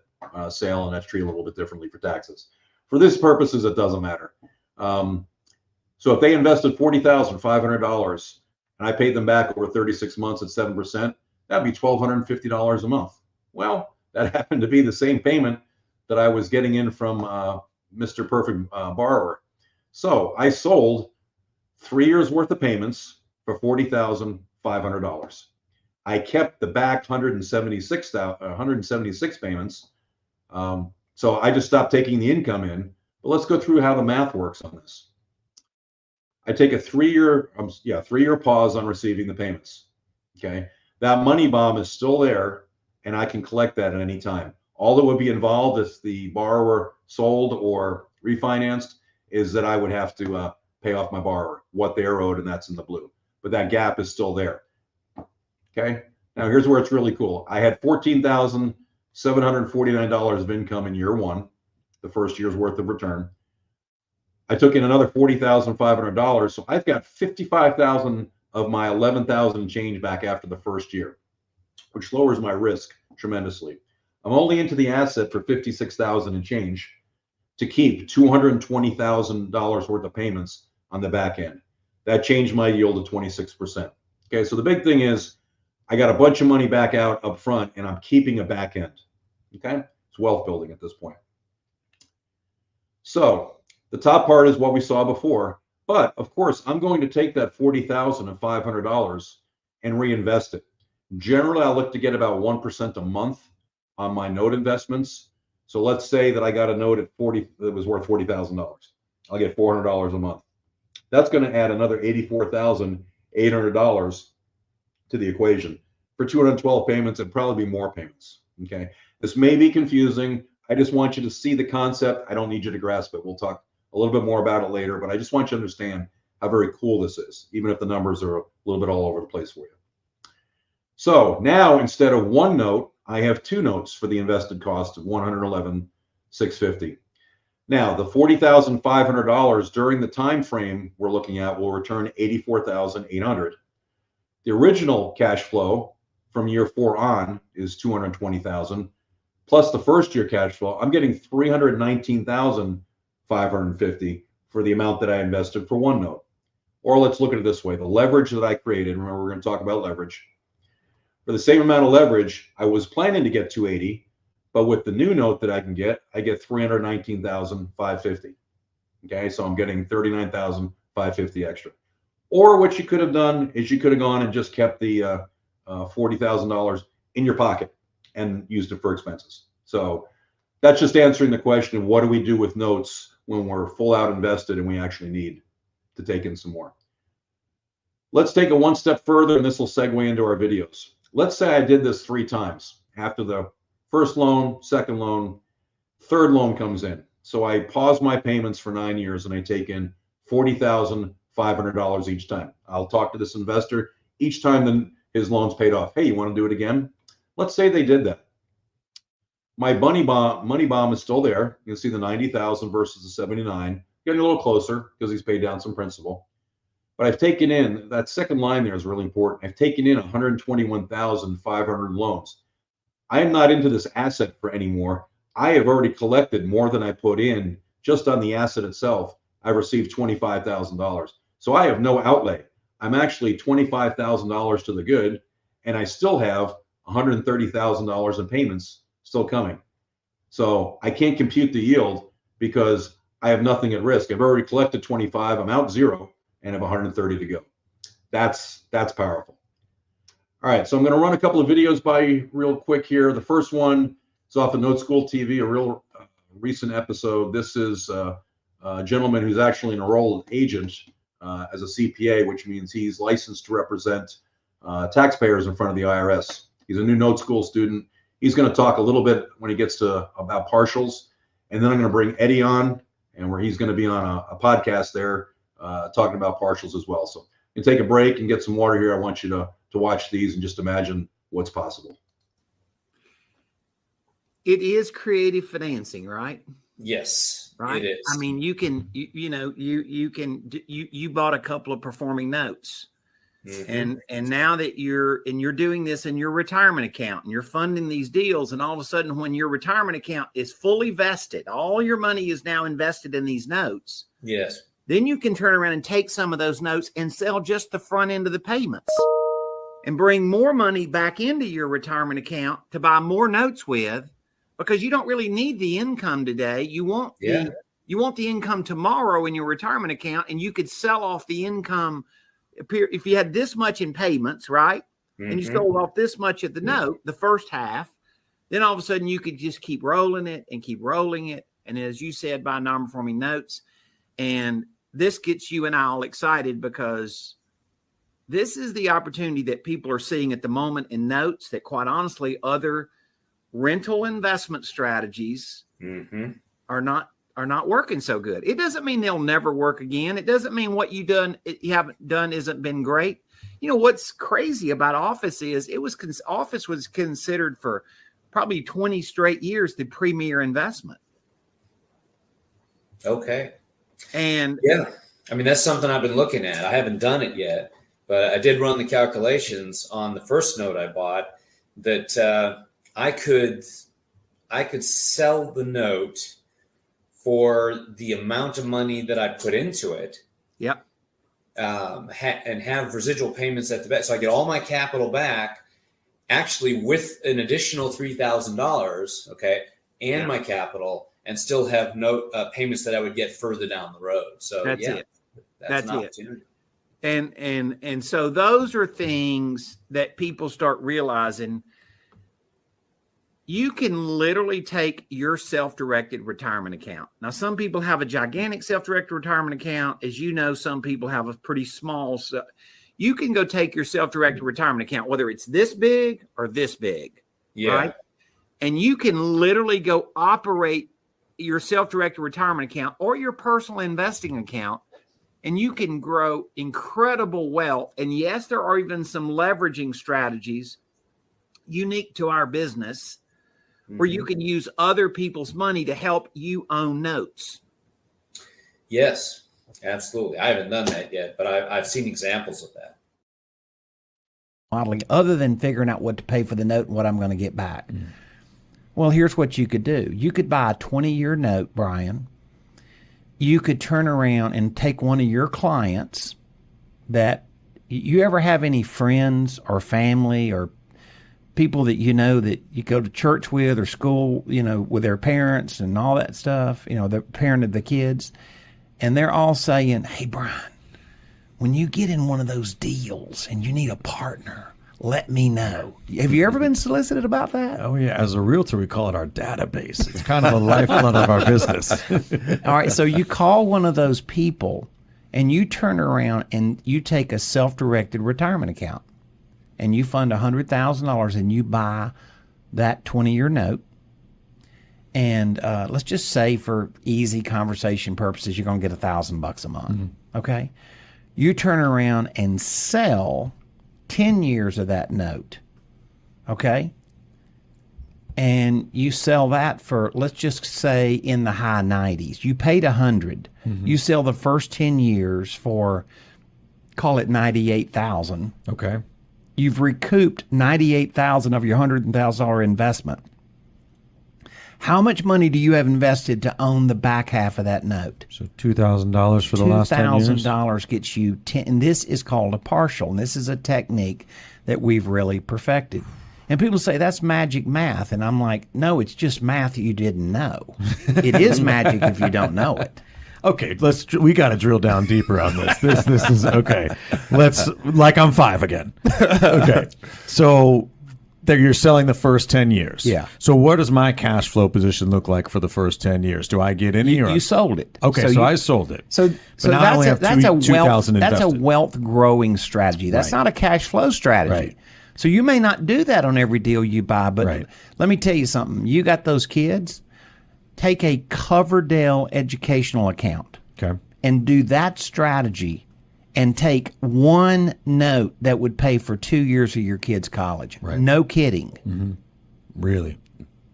sale, and that's treated a little bit differently for taxes. For this purposes, it doesn't matter. So if they invested $40,500 and I paid them back over 36 months at 7%, that'd be $1,250 a month. Well, that happened to be the same payment that I was getting in from Mr. Perfect Borrower. So I sold 3 years worth of payments for $40,500. I kept the back 176 payments. So I just stopped taking the income in. But let's go through how the math works on this. I take a 3-year pause on receiving the payments. Okay, that money bomb is still there, and I can collect that at any time. All that would be involved if the borrower sold or refinanced is that I would have to pay off my borrower what they're owed, and that's in the blue. But that gap is still there. Okay, now here's where it's really cool. I had $14,749 of income in year 1, the first year's worth of return. I took in another $40,500, so I've got $55,000 of my $11,000 change back after the first year, which lowers my risk tremendously. I'm only into the asset for $56,000 and change to keep $220,000 worth of payments on the back end. That changed my yield to 26%. Okay, so the big thing is I got a bunch of money back out up front, and I'm keeping a back end. Okay, it's wealth building at this point. So the top part is what we saw before, but of course I'm going to take that $40,500 and reinvest it. Generally, I look to get about 1% a month on my note investments. So let's say that I got a note at 40 that was worth $40,000. I'll get $400 a month. That's going to add another $84,800 to the equation for 212 payments and probably more payments. Okay. This may be confusing. I just want you to see the concept. I don't need you to grasp it. We'll talk a little bit more about it later, but I just want you to understand how very cool this is, even if the numbers are a little bit all over the place for you. So now instead of one note, I have two notes for the invested cost of $111,650. Now the $40,500 during the time frame we're looking at will return $84,800. The original cash flow from year 4 on is $220,000 plus the first year cash flow. I'm getting $319,550 for the amount that I invested for one note. Or let's look at it this way: the leverage that I created. Remember, we're going to talk about leverage. For the same amount of leverage, I was planning to get 280, but with the new note that I get 319,550. Okay, so I'm getting 39,550 extra. Or what you could have done is you could have gone and just kept the $40,000 in your pocket and used it for expenses. So that's just answering the question: what do we do with notes when we're full out invested and we actually need to take in some more? Let's take it one step further, and this will segue into our videos. Let's say I did this 3 times. After the first loan, second loan, third loan comes in. So I pause my payments for 9 years and I take in $40,500 each time. I'll talk to this investor each time then his loan's paid off. Hey, you want to do it again? Let's say they did that. My money bomb is still there. You can see the 90,000 versus the 79, getting a little closer because he's paid down some principal. But I've taken in, that second line there is really important. I've taken in 121,500 loans. I am not into this asset for anymore. I have already collected more than I put in just on the asset itself. I've received $25,000. So I have no outlay. I'm actually $25,000 to the good, and I still have $130,000 in payments still coming. So I can't compute the yield because I have nothing at risk. I've already collected 25. I'm out 0 and have 130 to go. That's powerful. All right, so I'm going to run a couple of videos by you real quick here. The first one is off of Noteschool TV, a real recent episode. This is a gentleman who's actually an enrolled agent as a CPA, which means he's licensed to represent taxpayers in front of the IRS. He's a new Noteschool student. He's going to talk a little bit when he gets to about partials, and then I'm going to bring Eddie on, and where he's going to be on a podcast there talking about partials as well. So you can take a break and get some water here. I want you to watch these and just imagine what's possible. It is creative financing, right? Yes, right. It is. I mean, you bought a couple of performing notes, and now that you're doing this in your retirement account and you're funding these deals, and all of a sudden when your retirement account is fully vested, all your money is now invested in these notes. Yes. Then you can turn around and take some of those notes and sell just the front end of the payments and bring more money back into your retirement account to buy more notes with, because you don't really need the income today. You want the income tomorrow in your retirement account, and you could sell off the income if you had this much in payments, right? And you sold off this much of the note, the first half, then all of a sudden you could just keep rolling it and keep rolling it. And as you said, buy non-performing notes. And this gets you and I all excited because this is the opportunity that people are seeing at the moment in notes that, quite honestly, other rental investment strategies are not working so good. It doesn't mean they'll never work again. It doesn't mean what you haven't done isn't been great. You know what's crazy about office is office was considered for probably 20 straight years the premier investment. Okay. And yeah, I mean, that's something I've been looking at. I haven't done it yet, but I did run the calculations on the first note I bought that I could sell the note for the amount of money that I put into it. Yep. And have residual payments at the back. So I get all my capital back, actually with an additional $3,000, okay, and my capital, and still have no payments that I would get further down the road. So that's it. That's an opportunity. And so those are things that people start realizing. You can literally take your self-directed retirement account. Now, some people have a gigantic self-directed retirement account. As you know, some people have a pretty small. You can go take your self-directed retirement account, whether it's this big or this big. Yeah. Right? And you can literally go operate your self-directed retirement account or your personal investing account, and you can grow incredible wealth. And yes, there are even some leveraging strategies unique to our business where you can use other people's money to help you own notes. Yes, absolutely. I haven't done that yet, but I've seen examples of that. Modeling, other than figuring out what to pay for the note and what I'm going to get back. Well, here's what you could do. You could buy a 20-year note, Brian. You could turn around and take one of your clients that you ever have any friends or family or people that you know that you go to church with or school, with their parents and all that stuff, the parent of the kids, and they're all saying, hey, Brian, when you get in one of those deals and you need a partner, let me know. Have you ever been solicited about that? Oh, yeah. As a realtor, we call it our database. It's kind of the lifeblood of our business. All right. So you call one of those people and you turn around and you take a self-directed retirement account and you fund $100,000 and you buy that 20-year note. And let's just say for easy conversation purposes, you're going to get $1,000 a month. Okay. You turn around and sell 10 years of that note. Okay. And you sell that for, let's just say in the high 90s, you paid 100. You sell the first 10 years for, call it 98,000. Okay. You've recouped 98,000 of your $100,000 investment. How much money do you have invested to own the back half of that note? So $2,000 for the last 10 years? $2,000 gets you 10, and this is called a partial, and this is a technique that we've really perfected. And people say, that's magic math, and I'm like, no, it's just math you didn't know. It is magic if you don't know it. Okay, we got to drill down deeper on this. This is okay. I'm 5 again. Okay. So you're selling the first 10 years. Yeah. So what does my cash flow position look like for the first 10 years? Do I get any? You sold it. Okay, so I sold it. So now I only have that's a invested. wealth growing strategy. That's not a cash flow strategy. Right. So you may not do that on every deal you buy, but let me tell you something. You got those kids, take a Coverdell educational account. Okay. And do that strategy and take one note that would pay for 2 years of your kid's college. Right. No kidding. Really?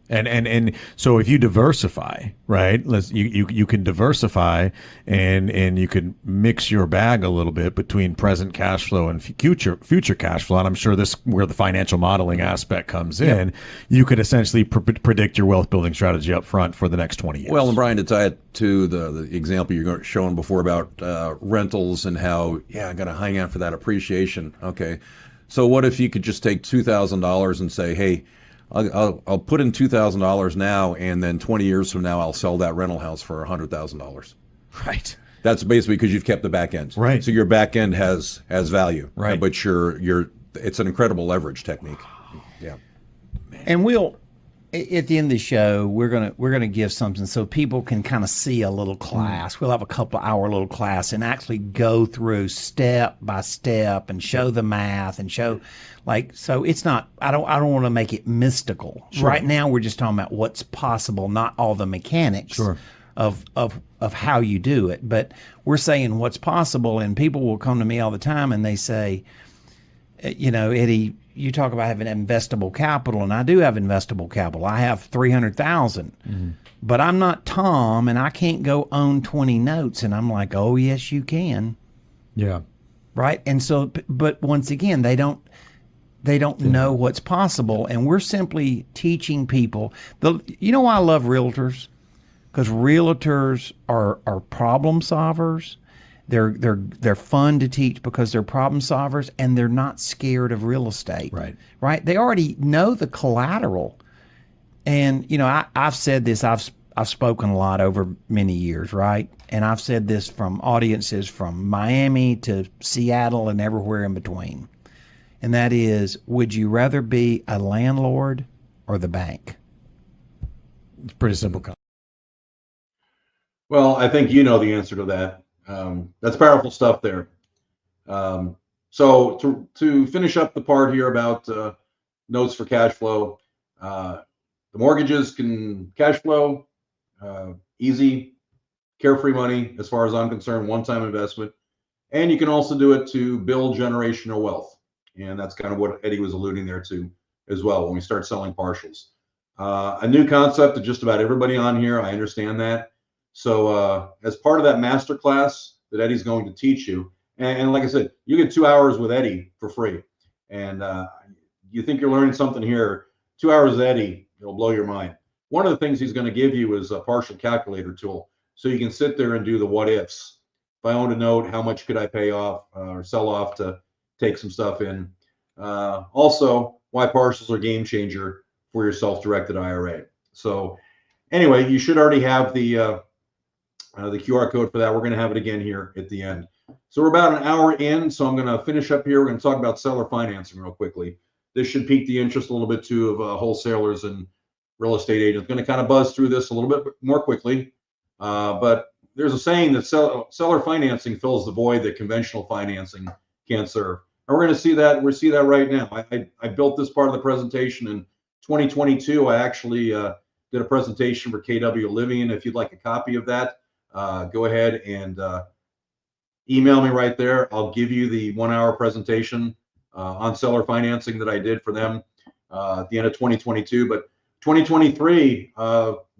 And so if you diversify, right? You can diversify and you can mix your bag a little bit between present cash flow and future cash flow. And I'm sure this where the financial modeling aspect comes in. You could essentially predict your wealth building strategy up front for the next 20 years. Well, and Brian, to tie it to the example you're showing before about rentals and how, I got to hang out for that appreciation. Okay. So what if you could just take $2,000 and say, hey, I'll put in $2,000 now, and then 20 years from now, I'll sell that rental house for $100,000. Right. That's basically because you've kept the back end. Right. So your back end has value. Right. But it's an incredible leverage technique. Yeah. And at the end of the show, we're gonna give something so people can kind of see a little class. We'll have a couple hour little class and actually go through step by step and show the math and show so it's not. I don't want to make it mystical. Sure. Right now, we're just talking about what's possible, not all the mechanics of how you do it. But we're saying what's possible, and people will come to me all the time and they say, Eddie, you talk about having investable capital, and I do have investable capital. I have $300,000, but I'm not Tom, and I can't go own 20 notes. And I'm like, oh yes, you can. Yeah. Right. And so, but once again, they don't know what's possible, and we're simply teaching people. You know why I love realtors? Because realtors are problem solvers. They're fun to teach because they're problem solvers, and they're not scared of real estate. Right. They already know the collateral. And I've said this. I've spoken a lot over many years, right? And I've said this from audiences from Miami to Seattle and everywhere in between. And that is, would you rather be a landlord or the bank? It's pretty simple. Well, I think you know the answer to that. That's powerful stuff there. So to finish up the part here about notes for cash flow, the mortgages can cash flow, easy, carefree money as far as I'm concerned, one-time investment. And you can also do it to build generational wealth. And that's kind of what Eddie was alluding there to as well when we start selling partials. A new concept to just about everybody on here. I understand that. So as part of that master class that Eddie's going to teach you, and like I said, you get 2 hours with Eddie for free. And you think you're learning something here, 2 hours with Eddie, it'll blow your mind. One of the things he's going to give you is a partial calculator tool. So you can sit there and do the what ifs. If I owned a note, how much could I pay off or sell off to take some stuff in? Also, why partials are game changer for your self-directed IRA. So anyway, you should already have the QR code for that. We're going to have it again here at the end. So we're about an hour in, so I'm going to finish up here. We're going to talk about seller financing real quickly. This should pique the interest a little bit too of wholesalers and real estate agents. Going to kind of buzz through this a little bit more quickly, but there's a saying that seller financing fills the void that conventional financing can't serve. And we're going to see that. We see that right now. I built this part of the presentation in 2022. I actually did a presentation for KW Living. If you'd like a copy of that, go ahead and email me right there. I'll give you the 1 hour presentation on seller financing that I did for them at the end of 2022. But 2023,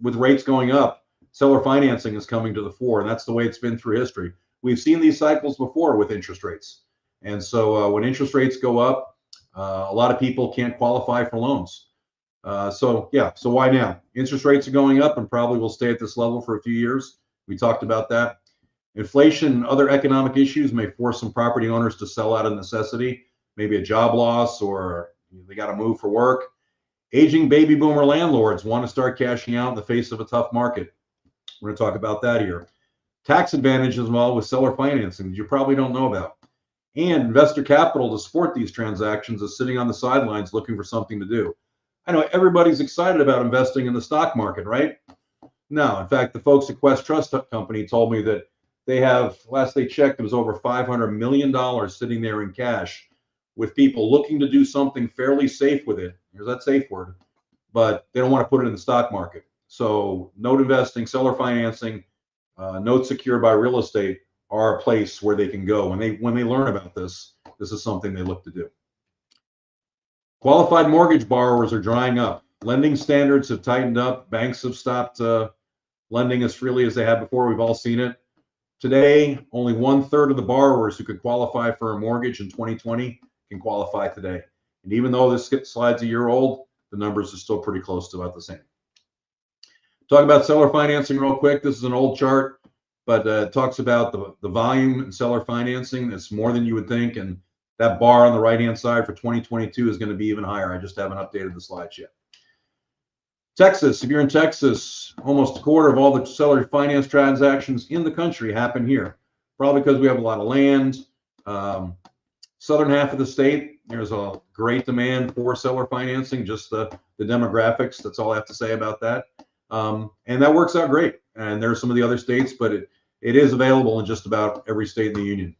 with rates going up, seller financing is coming to the fore, and that's the way it's been through history. We've seen these cycles before with interest rates. And so when interest rates go up, a lot of people can't qualify for loans. So why now? Interest rates are going up and probably will stay at this level for a few years. We talked about that. Inflation and other economic issues may force some property owners to sell out of necessity, maybe a job loss or they got to move for work. Aging baby boomer landlords want to start cashing out in the face of a tough market. We're going to talk about that here. Tax advantages as well with seller financing that you probably don't know about. And investor capital to support these transactions is sitting on the sidelines looking for something to do. I know everybody's excited about investing in the stock market, right? No, in fact, the folks at Quest Trust Company told me that they have, last they checked, it was over $500 million sitting there in cash with people looking to do something fairly safe with it. Here's that safe word, but they don't want to put it in the stock market. So note investing, seller financing, notes secured by real estate are a place where they can go. When they learn about this, this is something they look to do. Qualified mortgage borrowers are drying up. Lending standards have tightened up. Banks have stopped lending as freely as they had before. We've all seen it. Today, only 1/3 of the borrowers who could qualify for a mortgage in 2020 can qualify today. And even though this slide's a year old, the numbers are still pretty close to about the same. Talk about seller financing real quick. This is an old chart, but it talks about the volume in seller financing. It's more than you would think. And that bar on the right-hand side for 2022 is going to be even higher. I just haven't updated the slides yet. Texas, if you're in Texas, almost a quarter of all the seller finance transactions in the country happen here. Probably because we have a lot of land. Southern half of the state, there's a great demand for seller financing, just the demographics. That's all I have to say about that. And that works out great. And there are some of the other states, but it is available in just about every state in the union.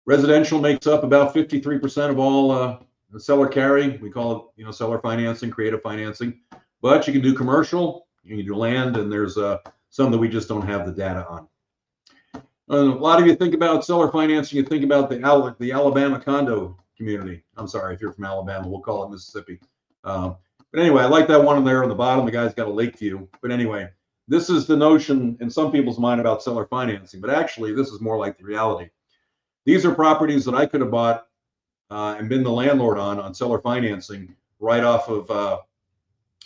Residential makes up about 53% of all the seller carry. We call it, seller financing, creative financing. But you can do commercial, you can do land, and there's some that we just don't have the data on. A lot of you think about seller financing, you think about the Alabama condo community. I'm sorry if you're from Alabama, we'll call it Mississippi. But anyway, I like that one there on the bottom. The guy's got a lake view. But anyway, this is the notion in some people's mind about seller financing. But actually, this is more like the reality. These are properties that I could have bought and been the landlord on seller financing right off of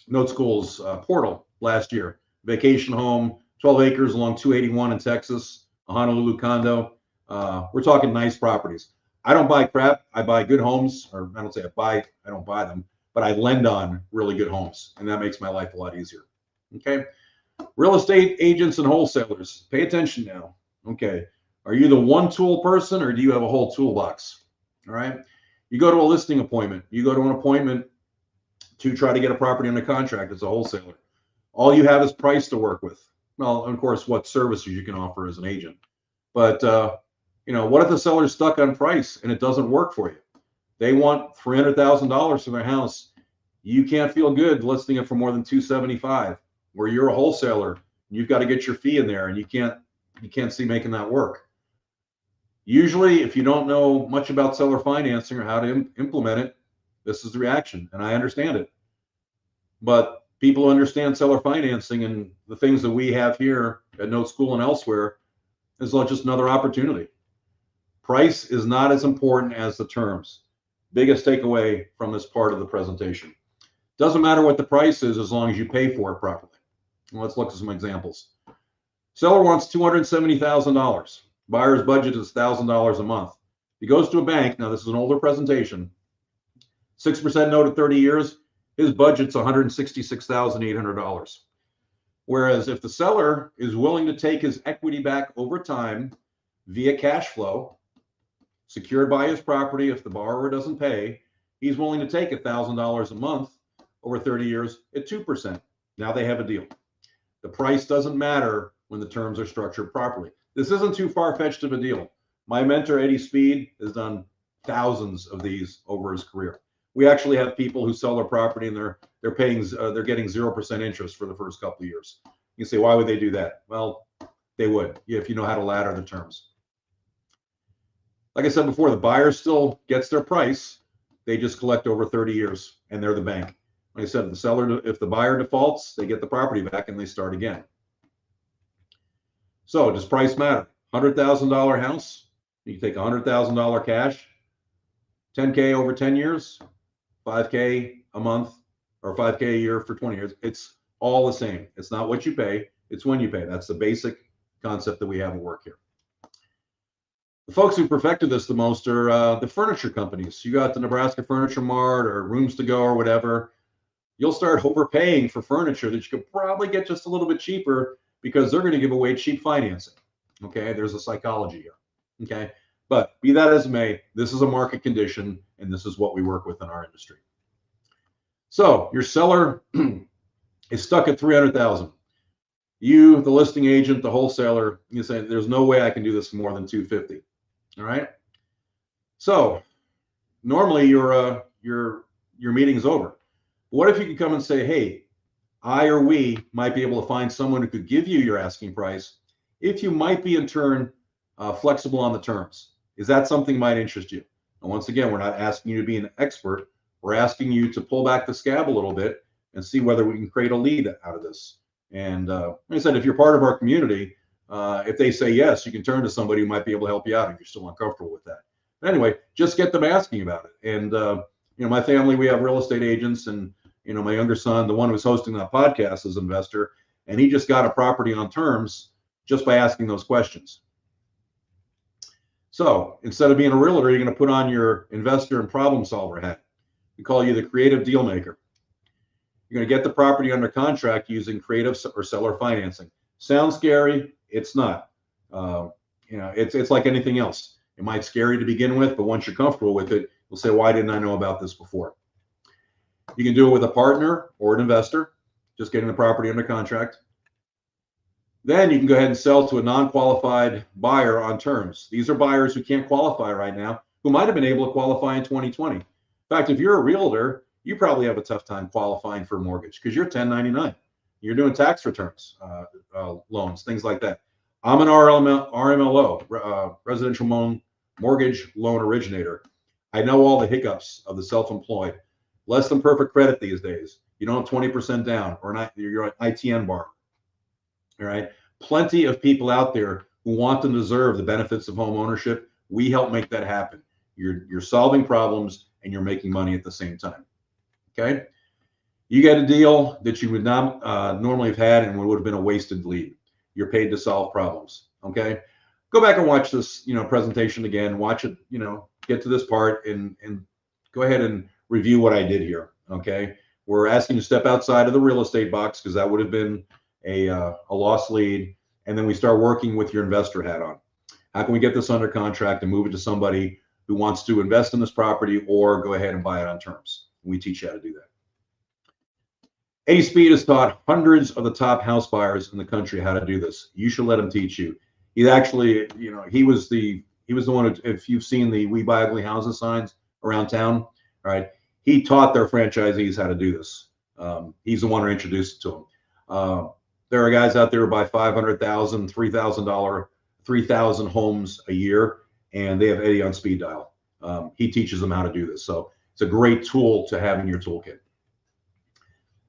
Noteschool's portal last year. Vacation home, 12 acres along 281 in Texas, a Honolulu condo. We're talking nice properties. I don't buy crap. I buy good homes, or I don't say I don't buy them, but I lend on really good homes, and that makes my life a lot easier. Okay. Real estate agents and wholesalers, pay attention now. Okay. Are you the one tool person, or do you have a whole toolbox? All right. You go to a listing appointment. You go to an appointment to try to get a property under contract as a wholesaler. All you have is price to work with. Well, of course, what services you can offer as an agent. But, what if the seller's stuck on price and it doesn't work for you? They want $300,000 for their house. You can't feel good listing it for more than $275,000, where you're a wholesaler. You've got to get your fee in there, and you can't see making that work. Usually, if you don't know much about seller financing or how to implement it, this is the reaction, and I understand it. But people understand seller financing and the things that we have here at Note School and elsewhere is just another opportunity. Price is not as important as the terms. Biggest takeaway from this part of the presentation. Doesn't matter what the price is as long as you pay for it properly. Well, let's look at some examples. Seller wants $270,000. Buyer's budget is $1,000 a month. He goes to a bank. Now, this is an older presentation. 6% note at 30 years. His budget's $166,800. Whereas if the seller is willing to take his equity back over time via cash flow, secured by his property, if the borrower doesn't pay, he's willing to take $1,000 a month over 30 years at 2%. Now they have a deal. The price doesn't matter when the terms are structured properly. This isn't too far-fetched of a deal. My mentor, Eddie Speed, has done thousands of these over his career. We actually have people who sell their property and they're getting 0% interest for the first couple of years. You say, why would they do that? Well, they would, if you know how to ladder the terms. Like I said before, the buyer still gets their price. They just collect over 30 years, and they're the bank. Like I said, if the buyer defaults, they get the property back and they start again. So does price matter? $100,000 house, you take $100,000 cash, $10K over 10 years, $5K a month, or $5K a year for 20 years. It's all the same. It's not what you pay, it's when you pay. That's the basic concept that we have at work here. The folks who perfected this the most are the furniture companies. You got the Nebraska Furniture Mart or Rooms to Go or whatever. You'll start overpaying for furniture that you could probably get just a little bit cheaper because they're going to give away cheap financing. Okay, there's a psychology here. Okay, but be that as it may, this is a market condition, and this is what we work with in our industry. So your seller is stuck at $300,000. You, the listing agent, the wholesaler, you say, there's no way I can do this for more than $250,000. All right. So normally your meeting's over. What if you could come and say, hey, I or we might be able to find someone who could give you your asking price if you might be in turn flexible on the terms. Is that something that might interest you? And once again, we're not asking you to be an expert. We're asking you to pull back the scab a little bit and see whether we can create a lead out of this. And like I said, if you're part of our community, if they say yes, you can turn to somebody who might be able to help you out if you're still uncomfortable with that. But anyway, just get them asking about it. And my family, we have real estate agents, and my younger son, the one who's hosting that podcast, is an investor, and he just got a property on terms just by asking those questions. So instead of being a realtor, you're going to put on your investor and problem solver hat. We call you the creative deal maker. You're going to get the property under contract using creative or seller financing. Sounds scary. It's not. It's like anything else. It might scare you to begin with, but once you're comfortable with it, you'll say, why didn't I know about this before? You can do it with a partner or an investor, just getting the property under contract. Then you can go ahead and sell to a non-qualified buyer on terms. These are buyers who can't qualify right now, who might have been able to qualify in 2020. In fact, if you're a realtor, you probably have a tough time qualifying for a mortgage because you're 1099. You're doing tax returns, loans, things like that. I'm an RMLO, residential mortgage loan originator. I know all the hiccups of the self-employed. Less than perfect credit these days. You don't have 20% down, or you're an ITN bar. All right. Plenty of people out there who want and deserve the benefits of home ownership. We help make that happen. You're solving problems and you're making money at the same time. Okay. You get a deal that you would not normally have had and would have been a wasted lead. You're paid to solve problems. Okay. Go back and watch this, presentation again. Watch it, get to this part and go ahead and review what I did here. Okay. We're asking you to step outside of the real estate box because that would have been a lost lead. And then we start working with your investor hat on. How can we get this under contract and move it to somebody who wants to invest in this property or go ahead and buy it on terms? We teach you how to do that. Eddie Speed has taught hundreds of the top house buyers in the country how to do this. You should let him teach you. He actually, he was the one who, if you've seen the "We Buy Ugly Houses" signs around town, all right, he taught their franchisees how to do this. He's the one who introduced it to them. There are guys out there who buy $500,000, $3,000, 3,000 homes a year, and they have Eddie on speed dial. He teaches them how to do this. So it's a great tool to have in your toolkit.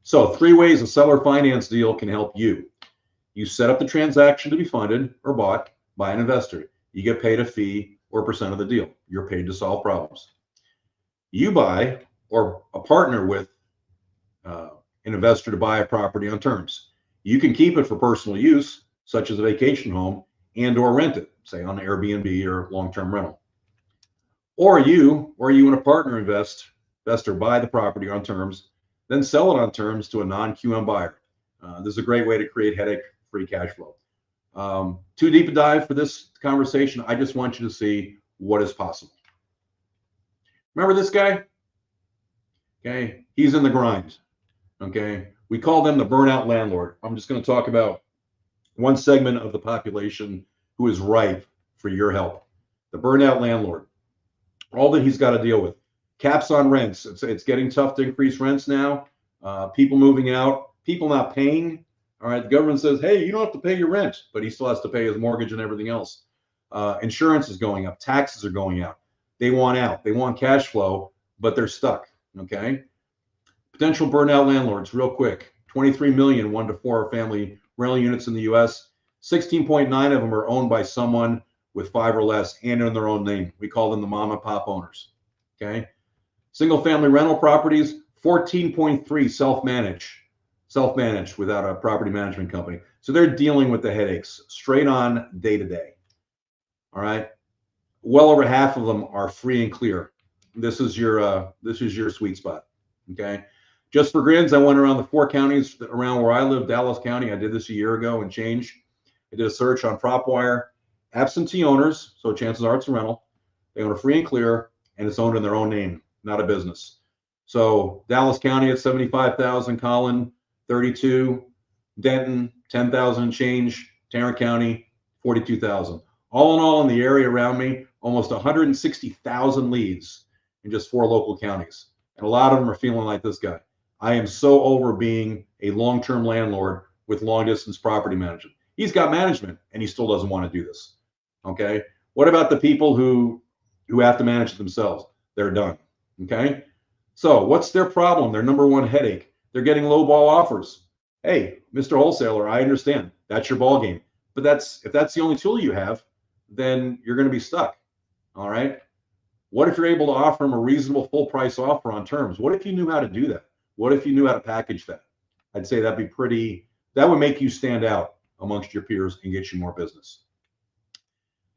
So 3 ways a seller finance deal can help you. You set up the transaction to be funded or bought by an investor. You get paid a fee or a percent of the deal. You're paid to solve problems. You buy or a partner with an investor to buy a property on terms. You can keep it for personal use, such as a vacation home, and or rent it, say on Airbnb or long-term rental. Or you and a partner investor buy the property on terms, then sell it on terms to a non-QM buyer. This is a great way to create headache-free cash flow. Too deep a dive for this conversation. I just want you to see what is possible. Remember this guy? Okay, he's in the grind. Okay, we call them the burnout landlord. I'm just going to talk about one segment of the population who is ripe for your help. The burnout landlord. All that he's got to deal with. Caps on rents. It's getting tough to increase rents now. People moving out, people not paying. All right, the government says, hey, you don't have to pay your rent, but he still has to pay his mortgage and everything else. Insurance is going up. Taxes are going out. They want out. They want cash flow, but they're stuck. Okay. Potential burnout landlords, real quick. 23 million 1 to 4 family rental units in the U.S. 16.9 of them are owned by someone with 5 or less and in their own name. We call them the mom and pop owners. Okay. Single family rental properties, 14.3 self-managed without a property management company. So they're dealing with the headaches straight on day to day. All right. Well over half of them are free and clear. This is your sweet spot. Okay. Just for grins, I went around the 4 counties around where I live, Dallas County. I did this a year ago and change. I did a search on PropWire. Absentee owners, so chances are it's a rental. They own a free and clear, and it's owned in their own name, not a business. So Dallas County at 75,000, Collin 32, Denton 10,000 change, Tarrant County 42,000. All in all, in the area around me, almost 160,000 leads in just 4 local counties, and a lot of them are feeling like this guy. I am so over being a long-term landlord with long-distance property management. He's got management, and he still doesn't want to do this. Okay. What about the people who have to manage it themselves? They're done. Okay. So what's their problem? Their number one headache. They're getting low ball offers. Hey, Mr. Wholesaler, I understand. That's your ball game. But if that's the only tool you have, then you're going to be stuck. All right. What if you're able to offer them a reasonable full price offer on terms? What if you knew how to do that? What if you knew how to package that? I'd say that would make you stand out amongst your peers and get you more business.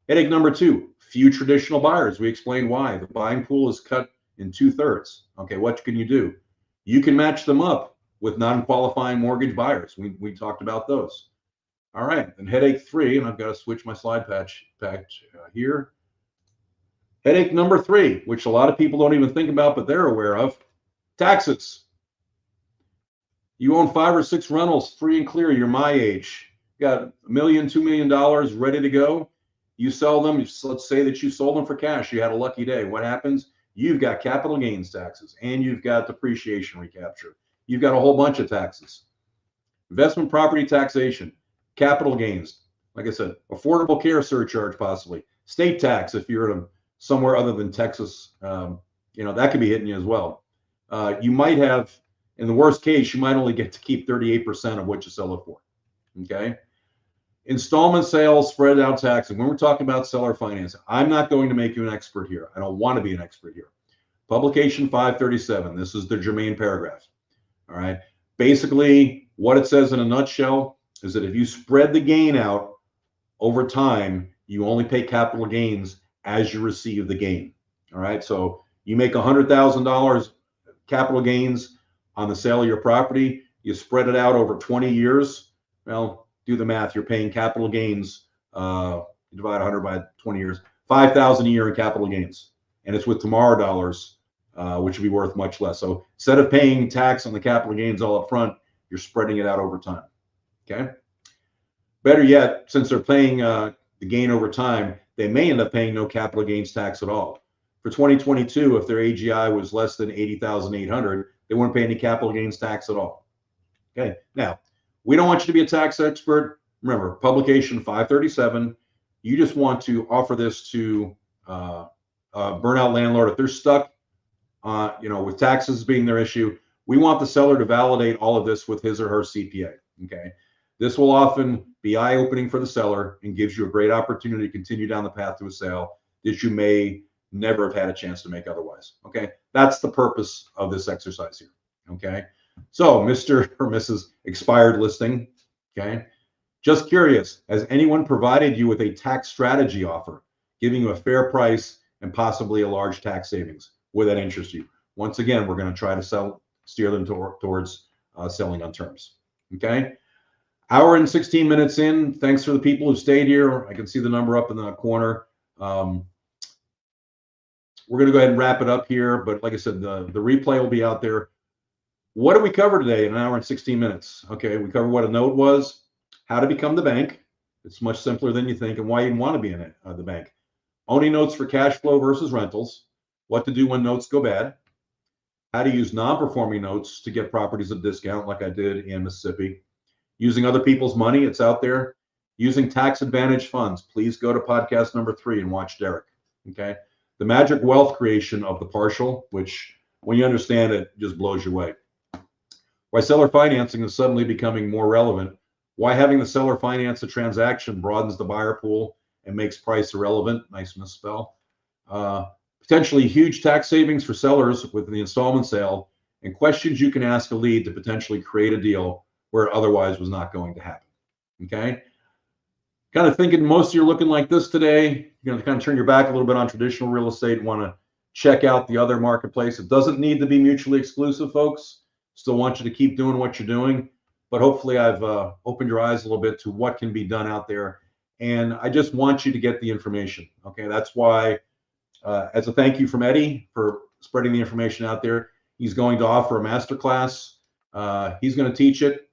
Headache number 2, few traditional buyers. We explained why. The buying pool is cut in 2/3. Okay, what can you do? You can match them up with non-qualifying mortgage buyers. We talked about those. All right, and headache 3, and I've got to switch my slide patch here. Headache number 3, which a lot of people don't even think about, but they're aware of, taxes. You own 5 or 6 rentals, free and clear. You're my age. You got $1 million, $2 million ready to go. You sell them. Let's say that you sold them for cash. You had a lucky day. What happens? You've got capital gains taxes, and you've got depreciation recapture. You've got a whole bunch of taxes. Investment property taxation, capital gains. Like I said, affordable care surcharge possibly. State tax if you're in somewhere other than Texas. That could be hitting you as well. You might have, in the worst case, you might only get to keep 38% of what you sell it for. Okay. Installment sales, spread out taxing. When we're talking about seller financing, I'm not going to make you an expert here. I don't want to be an expert here. Publication 537. This is the germane paragraph. All right. Basically, what it says in a nutshell is that if you spread the gain out over time, you only pay capital gains as you receive the gain. All right. So you make $100,000 capital gains on the sale of your property. You spread it out over 20 years. Well, do the math. You're paying capital gains. Divide 100 by 20 years, $5,000 a year in capital gains, and it's with tomorrow dollars, which would be worth much less. So instead of paying tax on the capital gains all up front, You're spreading it out over time. Okay. Better yet, since they're paying the gain over time, they may end up paying no capital gains tax at all. For 2022, if their AGI was less than 80,800, they wouldn't pay any capital gains tax at all. Okay. Now, we don't want you to be a tax expert. Remember, publication 537. You just want to offer this to burnout landlord if they're stuck, with taxes being their issue. We want the seller to validate all of this with his or her CPA. Okay. This will often be eye-opening for the seller and gives you a great opportunity to continue down the path to a sale that you may never have had a chance to make otherwise. Okay. That's the purpose of this exercise here. Okay. So Mr. or Mrs. Expired listing. Okay. Just curious, has anyone provided you with a tax strategy offer, giving you a fair price and possibly a large tax savings? Would that interest you? Once again, we're going to try to steer them towards selling on terms. Okay. Hour and 16 minutes in. Thanks for the people who stayed here. I can see the number up in the corner. We're going to go ahead and wrap it up here. But like I said, the replay will be out there. What did we cover today in an hour and 16 minutes? Okay, we covered what a note was, how to become the bank. It's much simpler than you think, and why you want to be in the bank. Owning notes for cash flow versus rentals. What to do when notes go bad. How to use non-performing notes to get properties at a discount like I did in Mississippi. Using other people's money, it's out there. Using tax advantage funds. Please go to podcast number 3 and watch Derek. Okay. The magic wealth creation of the partial, which when you understand it, just blows you away. Why seller financing is suddenly becoming more relevant. Why having the seller finance a transaction broadens the buyer pool and makes price irrelevant. Nice misspell. Potentially huge tax savings for sellers with the installment sale, and questions you can ask a lead to potentially create a deal where it otherwise was not going to happen. Okay. Kind of thinking most of you are looking like this today. You're going to kind of turn your back a little bit on traditional real estate and want to check out the other marketplace. It doesn't need to be mutually exclusive, folks. Still want you to keep doing what you're doing, but hopefully I've opened your eyes a little bit to what can be done out there. And I just want you to get the information. Okay. That's why, as a thank you from Eddie for spreading the information out there, he's going to offer a masterclass. He's going to teach it.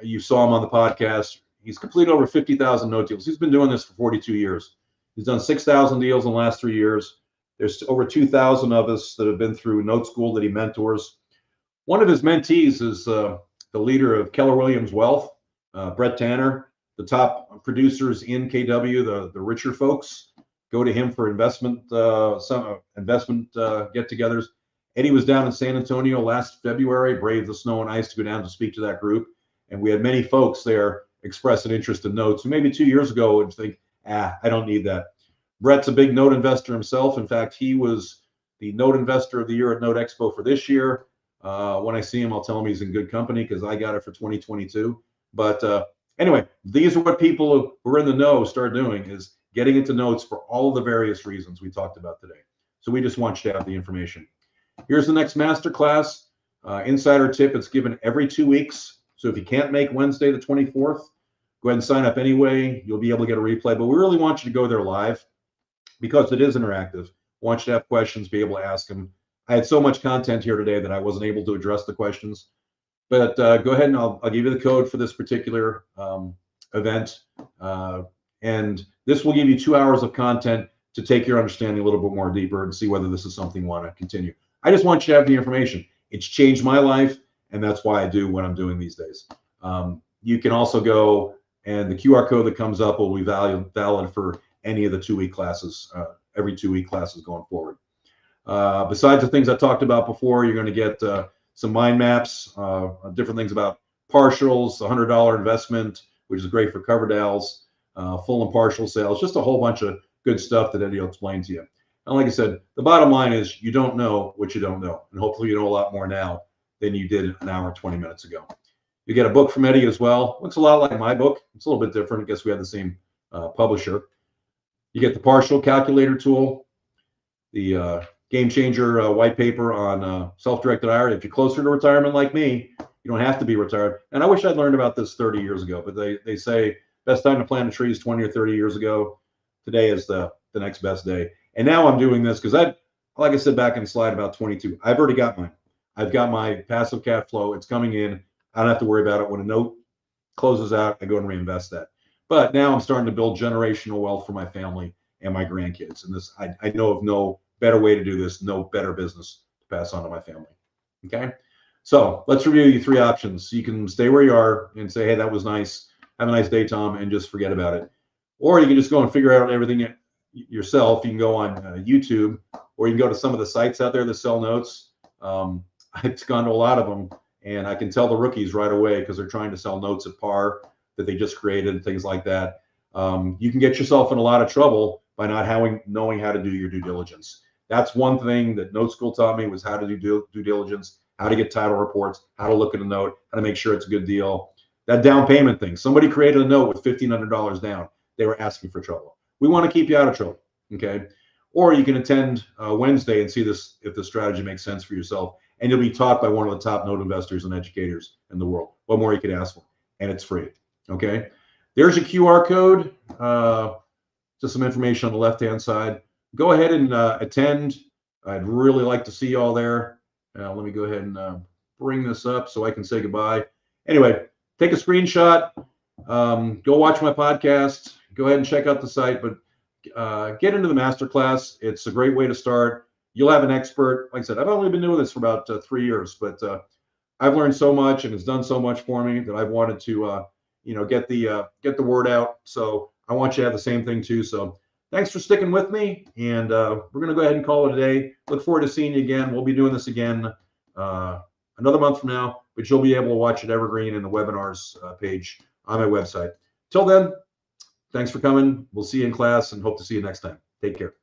You saw him on the podcast. He's completed over 50,000 note deals. He's been doing this for 42 years. He's done 6,000 deals in the last 3 years. There's over 2,000 of us that have been through Noteschool that he mentors. One of his mentees is the leader of Keller Williams Wealth, Brett Tanner. The top producers in KW, the richer folks, go to him for investment get-togethers. Eddie was down in San Antonio last February, braved the snow and ice to go down to speak to that group. And we had many folks there express an interest in notes. So maybe 2 years ago would think, I don't need that. Brett's a big note investor himself. In fact, he was the note investor of the year at Note Expo for this year. When I see him, I'll tell him he's in good company because I got it for 2022. But anyway, these are what people who are in the know start doing, is getting into notes for all of the various reasons we talked about today. So we just want you to have the information. Here's the next masterclass. Insider tip, it's given every 2 weeks. So if you can't make Wednesday the 24th, go ahead and sign up anyway. You'll be able to get a replay. But we really want you to go there live because it is interactive. I want you to have questions, be able to ask them. I had so much content here today that I wasn't able to address the questions. But go ahead and I'll give you the code for this particular event. And this will give you 2 hours of content to take your understanding a little bit more deeper and see whether this is something you want to continue. I just want you to have the information. It's changed my life, and that's why I do what I'm doing these days. You can also go, and the QR code that comes up will be valid for any of the 2-week classes, every 2-week classes going forward. Besides the things I talked about before, you're going to get some mind maps, different things about partials, $100 investment, which is great for Coverdell's, full and partial sales, just a whole bunch of good stuff that Eddie will explain to you. And like I said, the bottom line is you don't know what you don't know. And hopefully you know a lot more now than you did an hour and 20 minutes ago. You get a book from Eddie as well. Looks a lot like my book. It's a little bit different. I guess we have the same publisher. You get the partial calculator tool, the game changer white paper on self-directed IRA. If you're closer to retirement like me, you don't have to be retired. And I wish I'd learned about this 30 years ago, but they say best time to plant a tree is 20 or 30 years ago. Today is the next best day. And now I'm doing this because like I said back in the slide about 22, I've already got mine. I've got my passive cash flow. It's coming in. I don't have to worry about it. When a note closes out, I go and reinvest that. But now I'm starting to build generational wealth for my family and my grandkids. And this, I know of no better way to do this, no better business to pass on to my family. Okay. So let's review your 3 options. You can stay where you are and say, hey, that was nice. Have a nice day, Tom, and just forget about it. Or you can just go and figure out everything yourself. You can go on YouTube, or you can go to some of the sites out there that sell notes. I've gone to a lot of them, and I can tell the rookies right away because they're trying to sell notes at par that they just created and things like that. You can get yourself in a lot of trouble by not knowing how to do your due diligence. That's one thing that Note School taught me, was how to do due diligence, how to get title reports, how to look at a note, how to make sure it's a good deal. That down payment thing. Somebody created a note with $1,500 down. They were asking for trouble. We want to keep you out of trouble, okay? Or you can attend Wednesday and see this, if the strategy makes sense for yourself, and you'll be taught by one of the top note investors and educators in the world. What more you could ask for? And it's free, okay? There's a QR code, just some information on the left-hand side. Go ahead and attend. I'd really like to see you all there. Let me go ahead and bring this up so I can say goodbye. Anyway, take a screenshot. Go watch my podcast. Go ahead and check out the site, but get into the masterclass. It's a great way to start. You'll have an expert. Like I said, I've only been doing this for about 3 years, but I've learned so much, and it's done so much for me that I've wanted to, get the word out. So I want you to have the same thing too. So thanks for sticking with me, and we're going to go ahead and call it a day. Look forward to seeing you again. We'll be doing this again another month from now, but you'll be able to watch it evergreen in the webinars page on my website. Till then, thanks for coming. We'll see you in class and hope to see you next time. Take care.